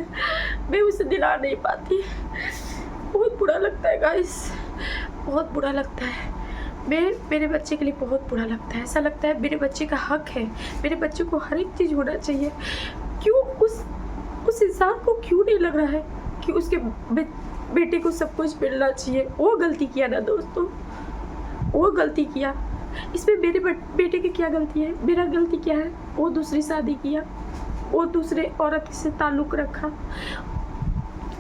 मैं उसे दिला नहीं पाती। बहुत बुरा लगता है गाइस, बहुत बुरा लगता है। मेरे बच्चे के लिए बहुत बुरा लगता है। ऐसा लगता है मेरे बच्चे का हक है, मेरे बच्चे को हर एक चीज़ होना चाहिए। क्यों उस इंसान को क्यों नहीं लग रहा है कि उसके बेटे को सब कुछ मिलना चाहिए? वो गलती किया ना दोस्तों, वो गलती किया। इसमें मेरे बेटे की क्या गलती है? मेरा गलती क्या है? वो दूसरी शादी किया, वो दूसरे औरत से ताल्लुक़ रखा,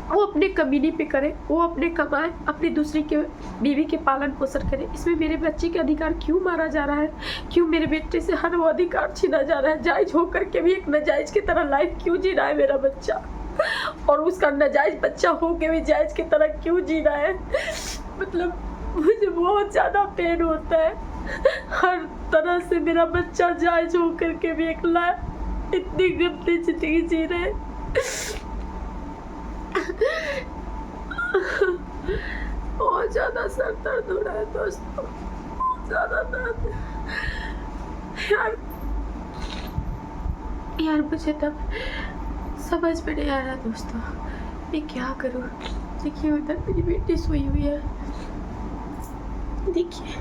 वो अपने कमीनी पे करे, वो अपने कमाए, अपनी दूसरी के बीवी के पालन पोषण करे। इसमें मेरे बच्चे के अधिकार क्यों मारा जा रहा है? क्यों मेरे बेटे से हर वो अधिकार छीना जा रहा है? जायज़ होकर के भी एक नाजायज़ की तरह लाइफ क्यों जी रहा है मेरा बच्चा? और उसका नाजायज़ बच्चा हो के भी जायज़ की तरह क्यों जी रहा है? मतलब मुझे बहुत ज़्यादा पेन होता है। हर तरह से मेरा बच्चा जायज़ होकर के भी एक इतनी गंदी ज़िंदगी जी रहे। बहुत ज़्यादा सर दर्द हो रहा है दोस्तों, बहुत ज़्यादा दर्द। यार मुझे तब समझ में नहीं आ रहा दोस्तों, मैं क्या करूँ। देखिए उधर मेरी बेटी सोई हुई है, देखिए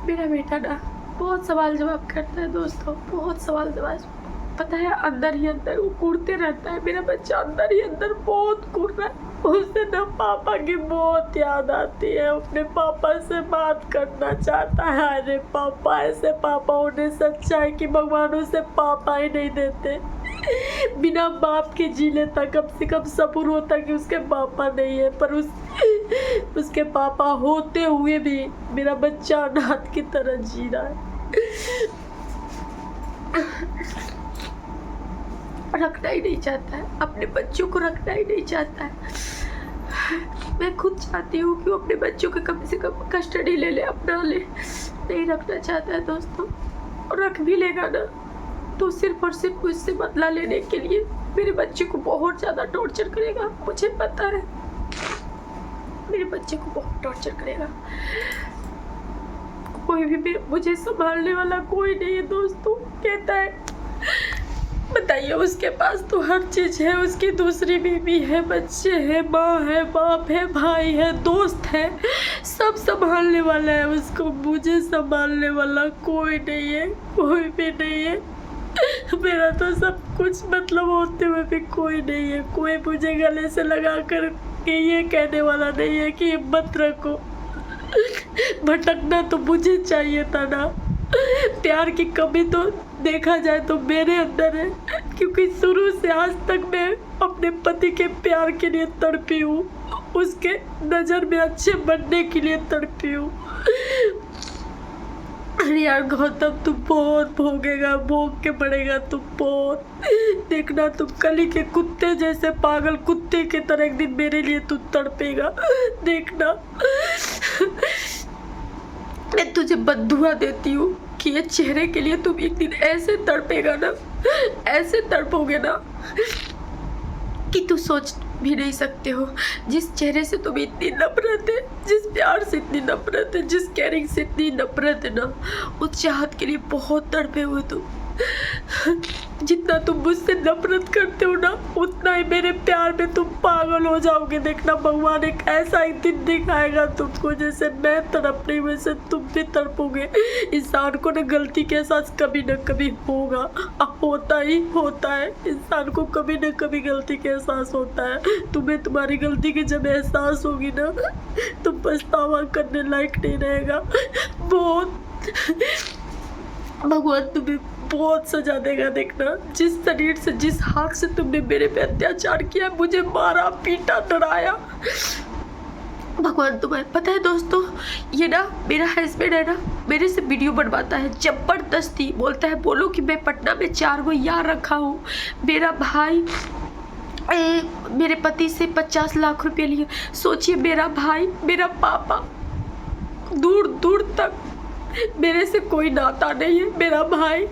मेरा बेटा ना बहुत सवाल जवाब करता है दोस्तों, बहुत सवाल जवाब। पता है अंदर ही अंदर वो कूदते रहता है, मेरा बच्चा अंदर ही अंदर बहुत कूद रहा है। उसे ना पापा की बहुत याद आती है, अपने पापा से बात करना चाहता है। अरे पापा, ऐसे पापा होने सच्चा है कि भगवान उसे पापा ही नहीं देते। बिना बाप के जी लेता, कम से कम सब्र होता कि उसके पापा नहीं है, पर उसके पापा होते हुए भी मेरा बच्चा अनाथ की तरह जी रहा है। रखना ही नहीं चाहता है, अपने बच्चों को रखना ही नहीं चाहता है। मैं खुद चाहती हूँ कि वो अपने बच्चों के कम से कम कस्टडी ले ले, अपना ले। नहीं रखना चाहता है दोस्तों, और रख भी लेगा ना तो सिर्फ और सिर्फ मुझसे बदला लेने के लिए मेरे बच्चे को बहुत ज़्यादा टॉर्चर करेगा। मुझे पता है मेरे बच्चे को बहुत टॉर्चर करेगा। कोई भी मुझे संभालने वाला कोई नहीं है दोस्तों। कहता है बताइए, उसके पास तो हर चीज़ है, उसकी दूसरी बीवी है, बच्चे हैं, माँ है, बाप है, भाई है, दोस्त है, सब संभालने वाला है उसको। मुझे संभालने वाला कोई नहीं है, कोई भी नहीं है। मेरा तो सब कुछ मतलब होते हुए भी कोई नहीं है। कोई मुझे गले से लगा कर के ये कहने वाला नहीं है कि हिम्मत रखो। भटकना तो मुझे चाहिए था ना। प्यार की कमी तो देखा जाए तो मेरे अंदर है, क्योंकि शुरू से आज तक मैं अपने पति के प्यार के लिए तड़पी हूँ, उसके नज़र में अच्छे बनने के लिए तड़पी हूँ। अरे यार गौतम, तू बहुत भोगेगा, भोग के पड़ेगा तू बहुत। देखना तुम कली के कुत्ते जैसे पागल कुत्ते की तरह एक दिन मेरे लिए तू तड़पेगा, देखना। मैं तुझे बद्दुआ देती हूँ कि ये चेहरे के लिए तुम एक दिन ऐसे तड़पेगा ना, ऐसे तड़पोगे ना कि तू सोच भी नहीं सकते हो। जिस चेहरे से तुम इतनी नफरत है, जिस प्यार से इतनी नफरत है, जिस केयरिंग से इतनी नफरत है ना, उस चाहत के लिए बहुत तड़पे हुए तुम। जितना तुम मुझसे नफरत करते हो ना, उतना ही मेरे प्यार में तुम पागल हो जाओगे। देखना भगवान एक ऐसा ही दिन दिखाएगा तुमको, जैसे मैं तड़प रही वैसे तुम भी तड़पोगे। इंसान को ना गलती के एहसास कभी न कभी होगा, होता ही होता है। इंसान को कभी न कभी गलती के एहसास होता है। तुम्हें तुम्हारी गलती की जब एहसास होगी ना, तुम पछतावा करने लायक नहीं रहेगा। बहुत भगवान तुम्हें बहुत सजा देगा। देखना जिस शरीर से, जिस हाथ से तुमने मेरे पे अत्याचार किया, मुझे मारा, पीटा, डराया, भगवान तुम्हें पता है दोस्तों। ये ना मेरा हस्बैंड है ना, मेरे से वीडियो बनवाता है जबरदस्ती, बोलता है बोलो कि मैं पटना में 4 गो यार रखा हूँ। मेरा भाई मेरे पति से 50 लाख रुपये लिए। सोचिए, मेरा भाई, मेरा पापा, दूर दूर तक मेरे से कोई नाता नहीं है। मेरा भाई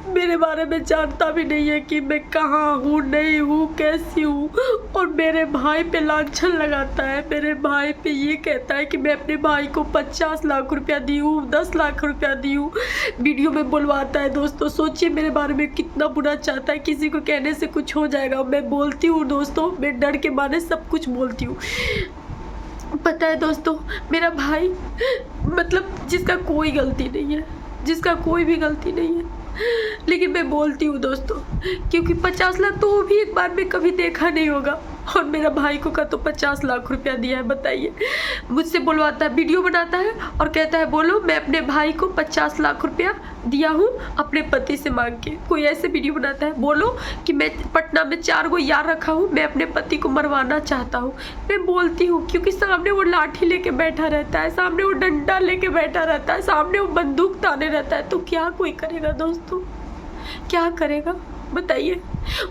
मेरे बारे में जानता भी नहीं है कि मैं कहाँ हूँ, नहीं हूँ, कैसी हूँ, और मेरे भाई पे लांछन लगाता है। मेरे भाई पे ये कहता है कि मैं अपने भाई को 50 लाख रुपया दी हूँ, 10 लाख रुपया दी हूँ, वीडियो में बुलवाता है। दोस्तों सोचिए मेरे बारे में कितना बुरा चाहता है। किसी को कहने से कुछ हो जाएगा, मैं बोलती हूँ दोस्तों, मैं डर के मारे सब कुछ बोलती हूँ। पता है दोस्तों, मेरा भाई मतलब जिसका कोई गलती नहीं है, जिसका कोई भी गलती नहीं है, लेकिन मैं बोलती हूँ दोस्तों, क्योंकि 50 लाख तो वो भी एक बार में कभी देखा नहीं होगा, और मेरा भाई को का तो 50 लाख रुपया दिया है। बताइए, मुझसे बुलवाता है, वीडियो बनाता है और कहता है बोलो मैं अपने भाई को 50 लाख रुपया दिया हूँ अपने पति से मांग के। कोई ऐसे वीडियो बनाता है, बोलो कि मैं पटना में 4 गो यार रखा हूँ, मैं अपने पति को मरवाना चाहता हूँ। मैं बोलती हूँ क्योंकि सामने वो लाठी लेके बैठा रहता है, सामने वो डंडा लेके बैठा रहता है, सामने वो बंदूक ताने रहता है, तो क्या कोई करेगा दोस्तों, क्या करेगा बताइए।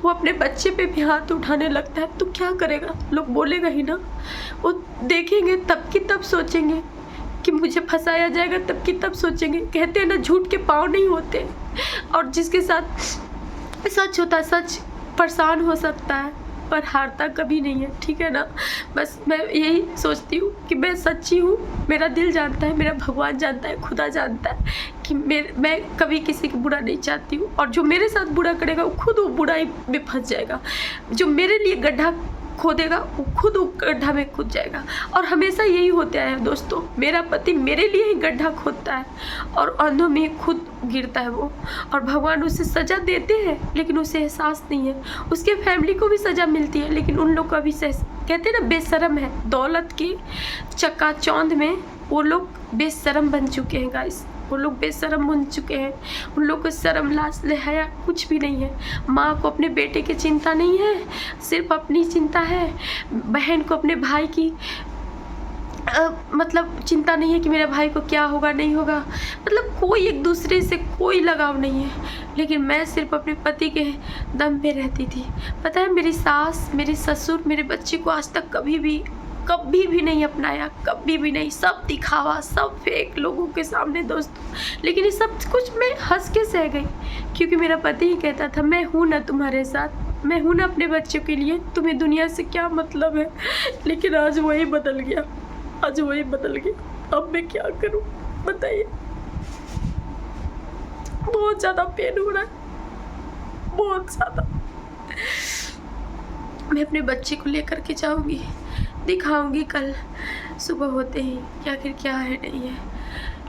वो अपने बच्चे पे भी हाथ उठाने लगता है तो क्या करेगा, लोग बोलेगा ही ना। वो देखेंगे तब की तब सोचेंगे कि मुझे फंसाया जाएगा, तब की तब सोचेंगे। कहते हैं ना झूठ के पाँव नहीं होते, और जिसके साथ सच होता है, सच परेशान हो सकता है पर हारता कभी नहीं है, ठीक है ना। बस मैं यही सोचती हूँ कि मैं सच्ची हूँ, मेरा दिल जानता है, मेरा भगवान जानता है, खुदा जानता है कि मैं कभी किसी को बुरा नहीं चाहती हूँ, और जो मेरे साथ बुरा करेगा वो खुद वो बुराई में फंस जाएगा। जो मेरे लिए गड्ढा खोदेगा वो खुद वो गड्ढा में कूद जाएगा। और हमेशा यही होता है दोस्तों, मेरा पति मेरे लिए ही गड्ढा खोदता है और अंधों में खुद गिरता है वो, और भगवान उसे सज़ा देते हैं लेकिन उसे एहसास नहीं है। उसके फैमिली को भी सज़ा मिलती है लेकिन उन लोग का भी कहते हैं ना, बेशरम है। दौलत की चकाचौंध में वो लोग बेशरम बन चुके हैं गाइस, वो लोग बेशरम बन चुके हैं। उन लोग को शर्म लाज लिहाया कुछ भी नहीं है। माँ को अपने बेटे की चिंता नहीं है, सिर्फ अपनी चिंता है। बहन को अपने भाई की मतलब चिंता नहीं है कि मेरे भाई को क्या होगा नहीं होगा, मतलब कोई एक दूसरे से कोई लगाव नहीं है। लेकिन मैं सिर्फ अपने पति के दम पे रहती थी। पता है, मेरी सास, मेरे ससुर मेरे बच्चे को आज तक कभी भी नहीं अपनाया, कभी भी नहीं। सब दिखावा, सब फेक लोगों के सामने दोस्तों। लेकिन ये सब कुछ मैं हंस के सह गई, क्योंकि मेरा पति ही कहता था मैं हूँ ना तुम्हारे साथ, मैं हूँ ना अपने बच्चों के लिए, तुम्हें दुनिया से क्या मतलब है। लेकिन आज वही बदल गया, आज वही बदल गया। अब मैं क्या करूँ बताइए। बहुत ज़्यादा पेन हो रहा है, बहुत ज़्यादा। मैं अपने बच्चे को लेकर के जाऊँगी, दिखाऊंगी कल सुबह होते ही कि आखिर क्या है नहीं है।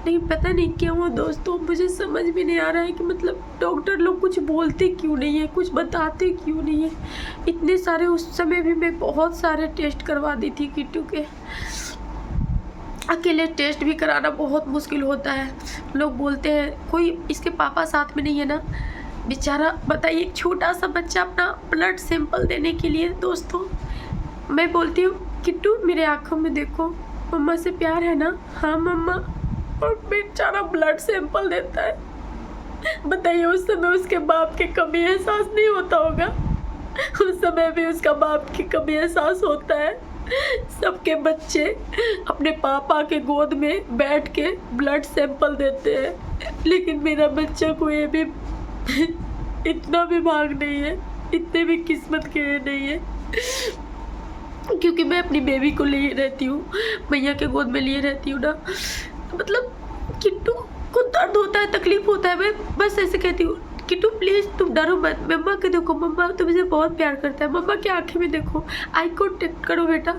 लेकिन पता नहीं क्यों वो दोस्तों, मुझे समझ भी नहीं आ रहा है कि मतलब डॉक्टर लोग कुछ बोलते क्यों नहीं है, कुछ बताते क्यों नहीं है। इतने सारे उस समय भी मैं बहुत सारे टेस्ट करवा दी थी किट्टू के। अकेले टेस्ट भी कराना बहुत मुश्किल होता है। लोग बोलते हैं कोई इसके पापा साथ में नहीं है ना, बेचारा बताइए, एक छोटा सा बच्चा अपना ब्लड सैंपल देने के लिए दोस्तों, मैं बोलती हूँ किट्टू मेरे आँखों में देखो, मम्मा से प्यार है ना। हाँ मम्मा, और बेचारा ब्लड सैंपल देता है। बताइए उस समय उसके बाप की कमी एहसास नहीं होता होगा, उस समय भी उसका बाप की कमी एहसास होता है। सबके बच्चे अपने पापा के गोद में बैठ के ब्लड सैंपल देते हैं, लेकिन मेरा बच्चा को ये भी इतना भी भाग नहीं है, इतने भी किस्मत के नहीं है। क्योंकि मैं अपनी बेबी को लिए रहती हूँ, भैया के गोद में लिए रहती हूँ ना, मतलब किट्टू को दर्द होता है, तकलीफ होता है। मैं बस ऐसे कहती हूँ किट्टू प्लीज़ तुम डरो मत, मम्मा के देखो, मम्मा तुमसे बहुत प्यार करता है, मम्मा की आंखें में देखो, आई कांटेक्ट करो बेटा।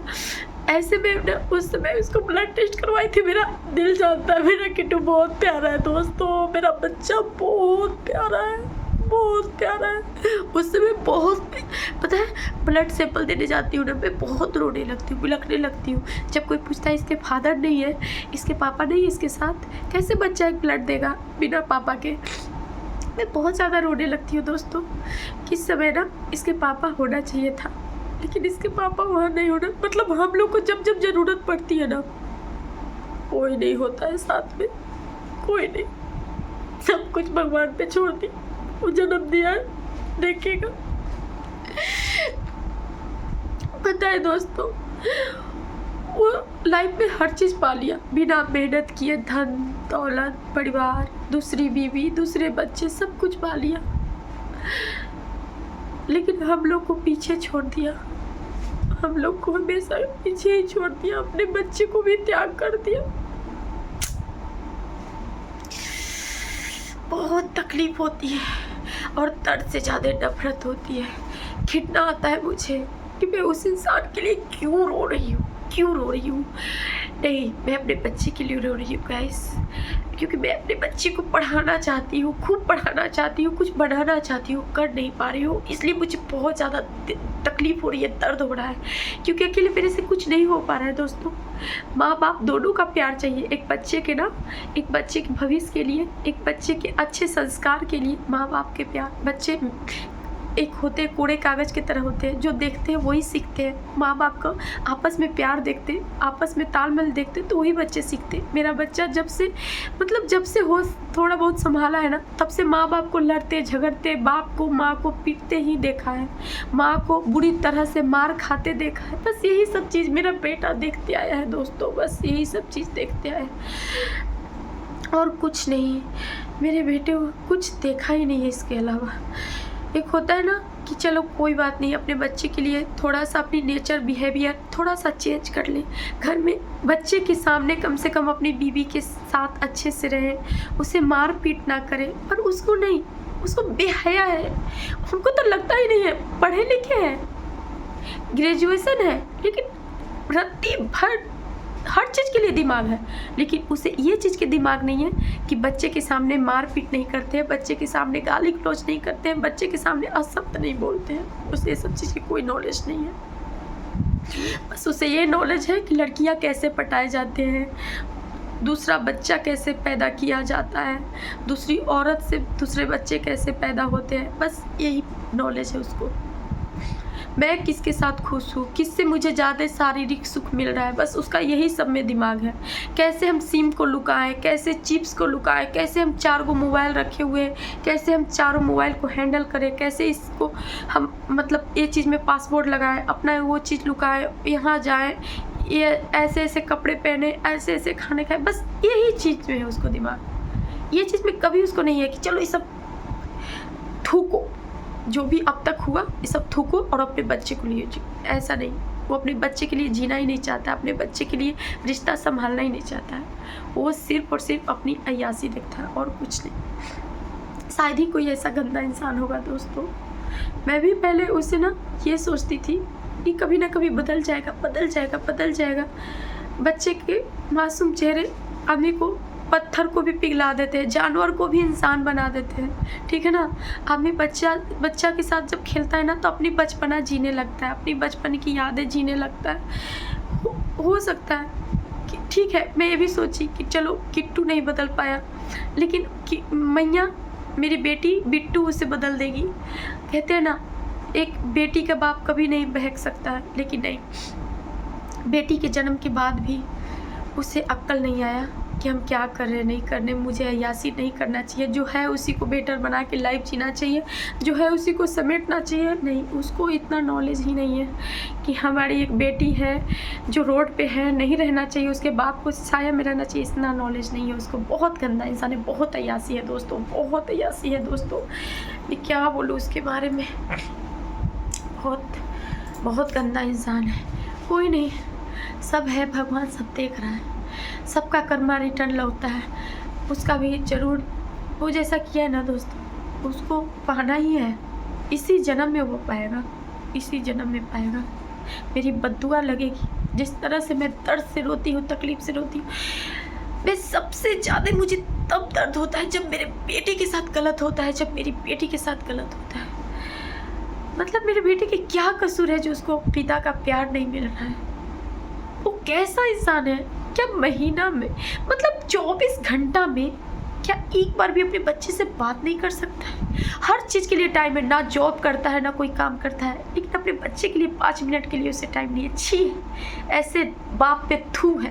ऐसे में ना उस समय उसको ब्लड टेस्ट करवाई थी। मेरा दिल जानता है मेरा किट्टू बहुत प्यारा है दोस्तों, मेरा बच्चा बहुत प्यारा है, बहुत प्यारा है। उस समय बहुत, पता है, ब्लड सैंपल देने जाती हूँ ना, मैं बहुत रोने लगती हूँ, बिलखने लगती हूँ। जब कोई पूछता है इसके फादर नहीं है, इसके पापा नहीं है इसके साथ, कैसे बच्चा एक ब्लड देगा बिना पापा के। मैं बहुत ज़्यादा रोने लगती हूँ दोस्तों। किस समय ना इसके पापा होना चाहिए था, लेकिन इसके पापा वहाँ नहीं होना, मतलब हम लोग को जब जब ज़रूरत पड़ती है ना, कोई नहीं होता है साथ में, कोई नहीं। सब कुछ भगवान पे छोड़ दी, वो जन्म दिया है, देखेगा। पता है दोस्तों, वो लाइफ में हर चीज़ पा लिया बिना मेहनत किए, धन दौलत, परिवार, दूसरी बीवी, दूसरे बच्चे, सब कुछ पा लिया, लेकिन हम लोग को पीछे छोड़ दिया। हम लोग को हमेशा पीछे ही छोड़ दिया, अपने बच्चे को भी त्याग कर दिया। बहुत तकलीफ होती है और दर्द से ज़्यादा नफरत होती है। घिरना आता है मुझे कि मैं उस इंसान के लिए क्यों रो रही हूँ, क्यों रो रही हूँ। नहीं, मैं अपने बच्चे के लिए रो रही हूँ गाइस, क्योंकि मैं अपने बच्चे को पढ़ाना चाहती हूँ, खूब पढ़ाना चाहती हूँ, कुछ बनाना चाहती हूँ, कर नहीं पा रही हूँ। इसलिए मुझे बहुत ज़्यादा तकलीफ़ हो रही है, दर्द हो रहा है, क्योंकि अकेले मेरे से कुछ नहीं हो पा रहा है दोस्तों। माँ बाप दोनों का प्यार चाहिए, एक बच्चे के ना, एक बच्चे के भविष्य के लिए, एक बच्चे के अच्छे संस्कार के लिए माँ बाप के प्यार। बच्चे एक होते हैं, कूड़े कागज की तरह होते हैं, जो देखते हैं वही सीखते हैं। माँ बाप का आपस में प्यार देखते, आपस में तालमेल देखते, तो वही बच्चे सीखते। मेरा बच्चा जब से, मतलब जब से हो थोड़ा बहुत संभाला है ना, तब से माँ बाप को लड़ते झगड़ते, बाप को माँ को पीटते ही देखा है, माँ को बुरी तरह से मार खाते देखा है। बस यही सब चीज़ मेरा बेटा देखते आया है दोस्तों, बस यही सब चीज़ देखते आया है और कुछ नहीं। मेरे बेटे को कुछ देखा ही नहीं है इसके अलावा। एक होता है ना कि चलो कोई बात नहीं, अपने बच्चे के लिए थोड़ा सा अपनी नेचर बिहेवियर थोड़ा सा चेंज कर ले, घर में बच्चे के सामने कम से कम अपनी बीवी के साथ अच्छे से रहे, उसे मार पीट ना करे। पर उसको नहीं, उसको बेहया है। हमको तो लगता ही नहीं है, पढ़े लिखे हैं, ग्रेजुएशन है, लेकिन रत्ती भर हर चीज़ के लिए दिमाग है, लेकिन उसे ये चीज़ के दिमाग नहीं है कि बच्चे के सामने मार पीट नहीं करते हैं, बच्चे के सामने गाली गलौज नहीं करते हैं, बच्चे के सामने असभ्य नहीं बोलते हैं। उसे ये सब चीज़ की कोई नॉलेज नहीं है। बस उसे ये नॉलेज है कि लड़कियां कैसे पटाए जाते हैं, दूसरा बच्चा कैसे पैदा किया जाता है, दूसरी औरत से दूसरे बच्चे कैसे पैदा होते हैं, बस यही नॉलेज है उसको। मैं किसके साथ खुश हूँ, किससे मुझे ज़्यादा शारीरिक सुख मिल रहा है, बस उसका यही सब में दिमाग है। कैसे हम सिम को लुकाएं, कैसे चिप्स को लुकाएं, कैसे हम 4 गो मोबाइल रखे हुए हैं, कैसे हम चारों मोबाइल को हैंडल करें, कैसे इसको हम मतलब ये चीज़ में पासवर्ड लगाएं, अपना वो चीज़ लुकाएं, यहाँ जाएं, ये ऐसे ऐसे कपड़े पहने, ऐसे ऐसे खाने खाए, बस यही चीज़ में है उसको दिमाग। ये चीज़ में कभी उसको नहीं है कि चलो ये सब थूको, जो भी अब तक हुआ ये सब थूको और अपने बच्चे को लिए जियो। ऐसा नहीं, वो अपने बच्चे के लिए जीना ही नहीं चाहता, अपने बच्चे के लिए रिश्ता संभालना ही नहीं चाहता है। वो सिर्फ और सिर्फ अपनी अय्यासी देखता है और कुछ नहीं। शायद ही कोई ऐसा गंदा इंसान होगा दोस्तों। मैं भी पहले उसे ना ये सोचती थी कि कभी ना कभी बदल जाएगा, बदल जाएगा, बदल जाएगा। बच्चे के मासूम चेहरे आदमी को, पत्थर को भी पिघला देते हैं, जानवर को भी इंसान बना देते हैं, ठीक है ना। आदमी बच्चा के साथ जब खेलता है ना तो अपनी बचपना जीने लगता है, अपनी बचपन की यादें जीने लगता है। हो सकता है कि ठीक है, मैं ये भी सोची कि चलो किट्टू नहीं बदल पाया, लेकिन मैया मेरी बेटी बिट्टू उसे बदल देगी। कहते हैं ना, एक बेटी का बाप कभी नहीं बहक सकता है, लेकिन नहीं, बेटी के जन्म के बाद भी उसे अक्ल नहीं आया कि हम क्या कर रहे हैं, नहीं करने, मुझे अय्यासी नहीं करना चाहिए, जो है उसी को बेटर बना के लाइफ जीना चाहिए, जो है उसी को समेटना चाहिए। नहीं, उसको इतना नॉलेज ही नहीं है कि हमारी एक बेटी है जो रोड पे है, नहीं रहना चाहिए, उसके बाप को साया में रहना चाहिए, इतना नॉलेज नहीं है उसको। बहुत गंदा इंसान है, बहुत अय्यासी है दोस्तों, बहुत अय्यासी है दोस्तों। मैं क्या बोलूँ उसके बारे में, बहुत गंदा इंसान है। कोई नहीं, सब है, भगवान सब देख रहा है, सबका कर्मा रिटर्न लौटता है। उसका भी ज़रूर वो जैसा किया है ना दोस्तों, उसको पाना ही है। इसी जन्म में वो पाएगा, इसी जन्म में पाएगा। मेरी बद्दुआ लगेगी। जिस तरह से मैं दर्द से रोती हूँ, तकलीफ़ से रोती हूँ, मैं सबसे ज़्यादा मुझे तब दर्द होता है जब मेरे बेटे के साथ गलत होता है, जब मेरी बेटी के साथ गलत होता है। मतलब मेरे बेटे के क्या कसूर है जो उसको पिता का प्यार नहीं मिल रहा है? वो कैसा इंसान है? क्या महीना में मतलब 24 घंटा में क्या एक बार भी अपने बच्चे से बात नहीं कर सकता है? हर चीज़ के लिए टाइम है, ना जॉब करता है, ना कोई काम करता है, लेकिन अपने बच्चे के लिए 5 मिनट के लिए उसे टाइम नहीं है। छी, ऐसे बाप पे थू है।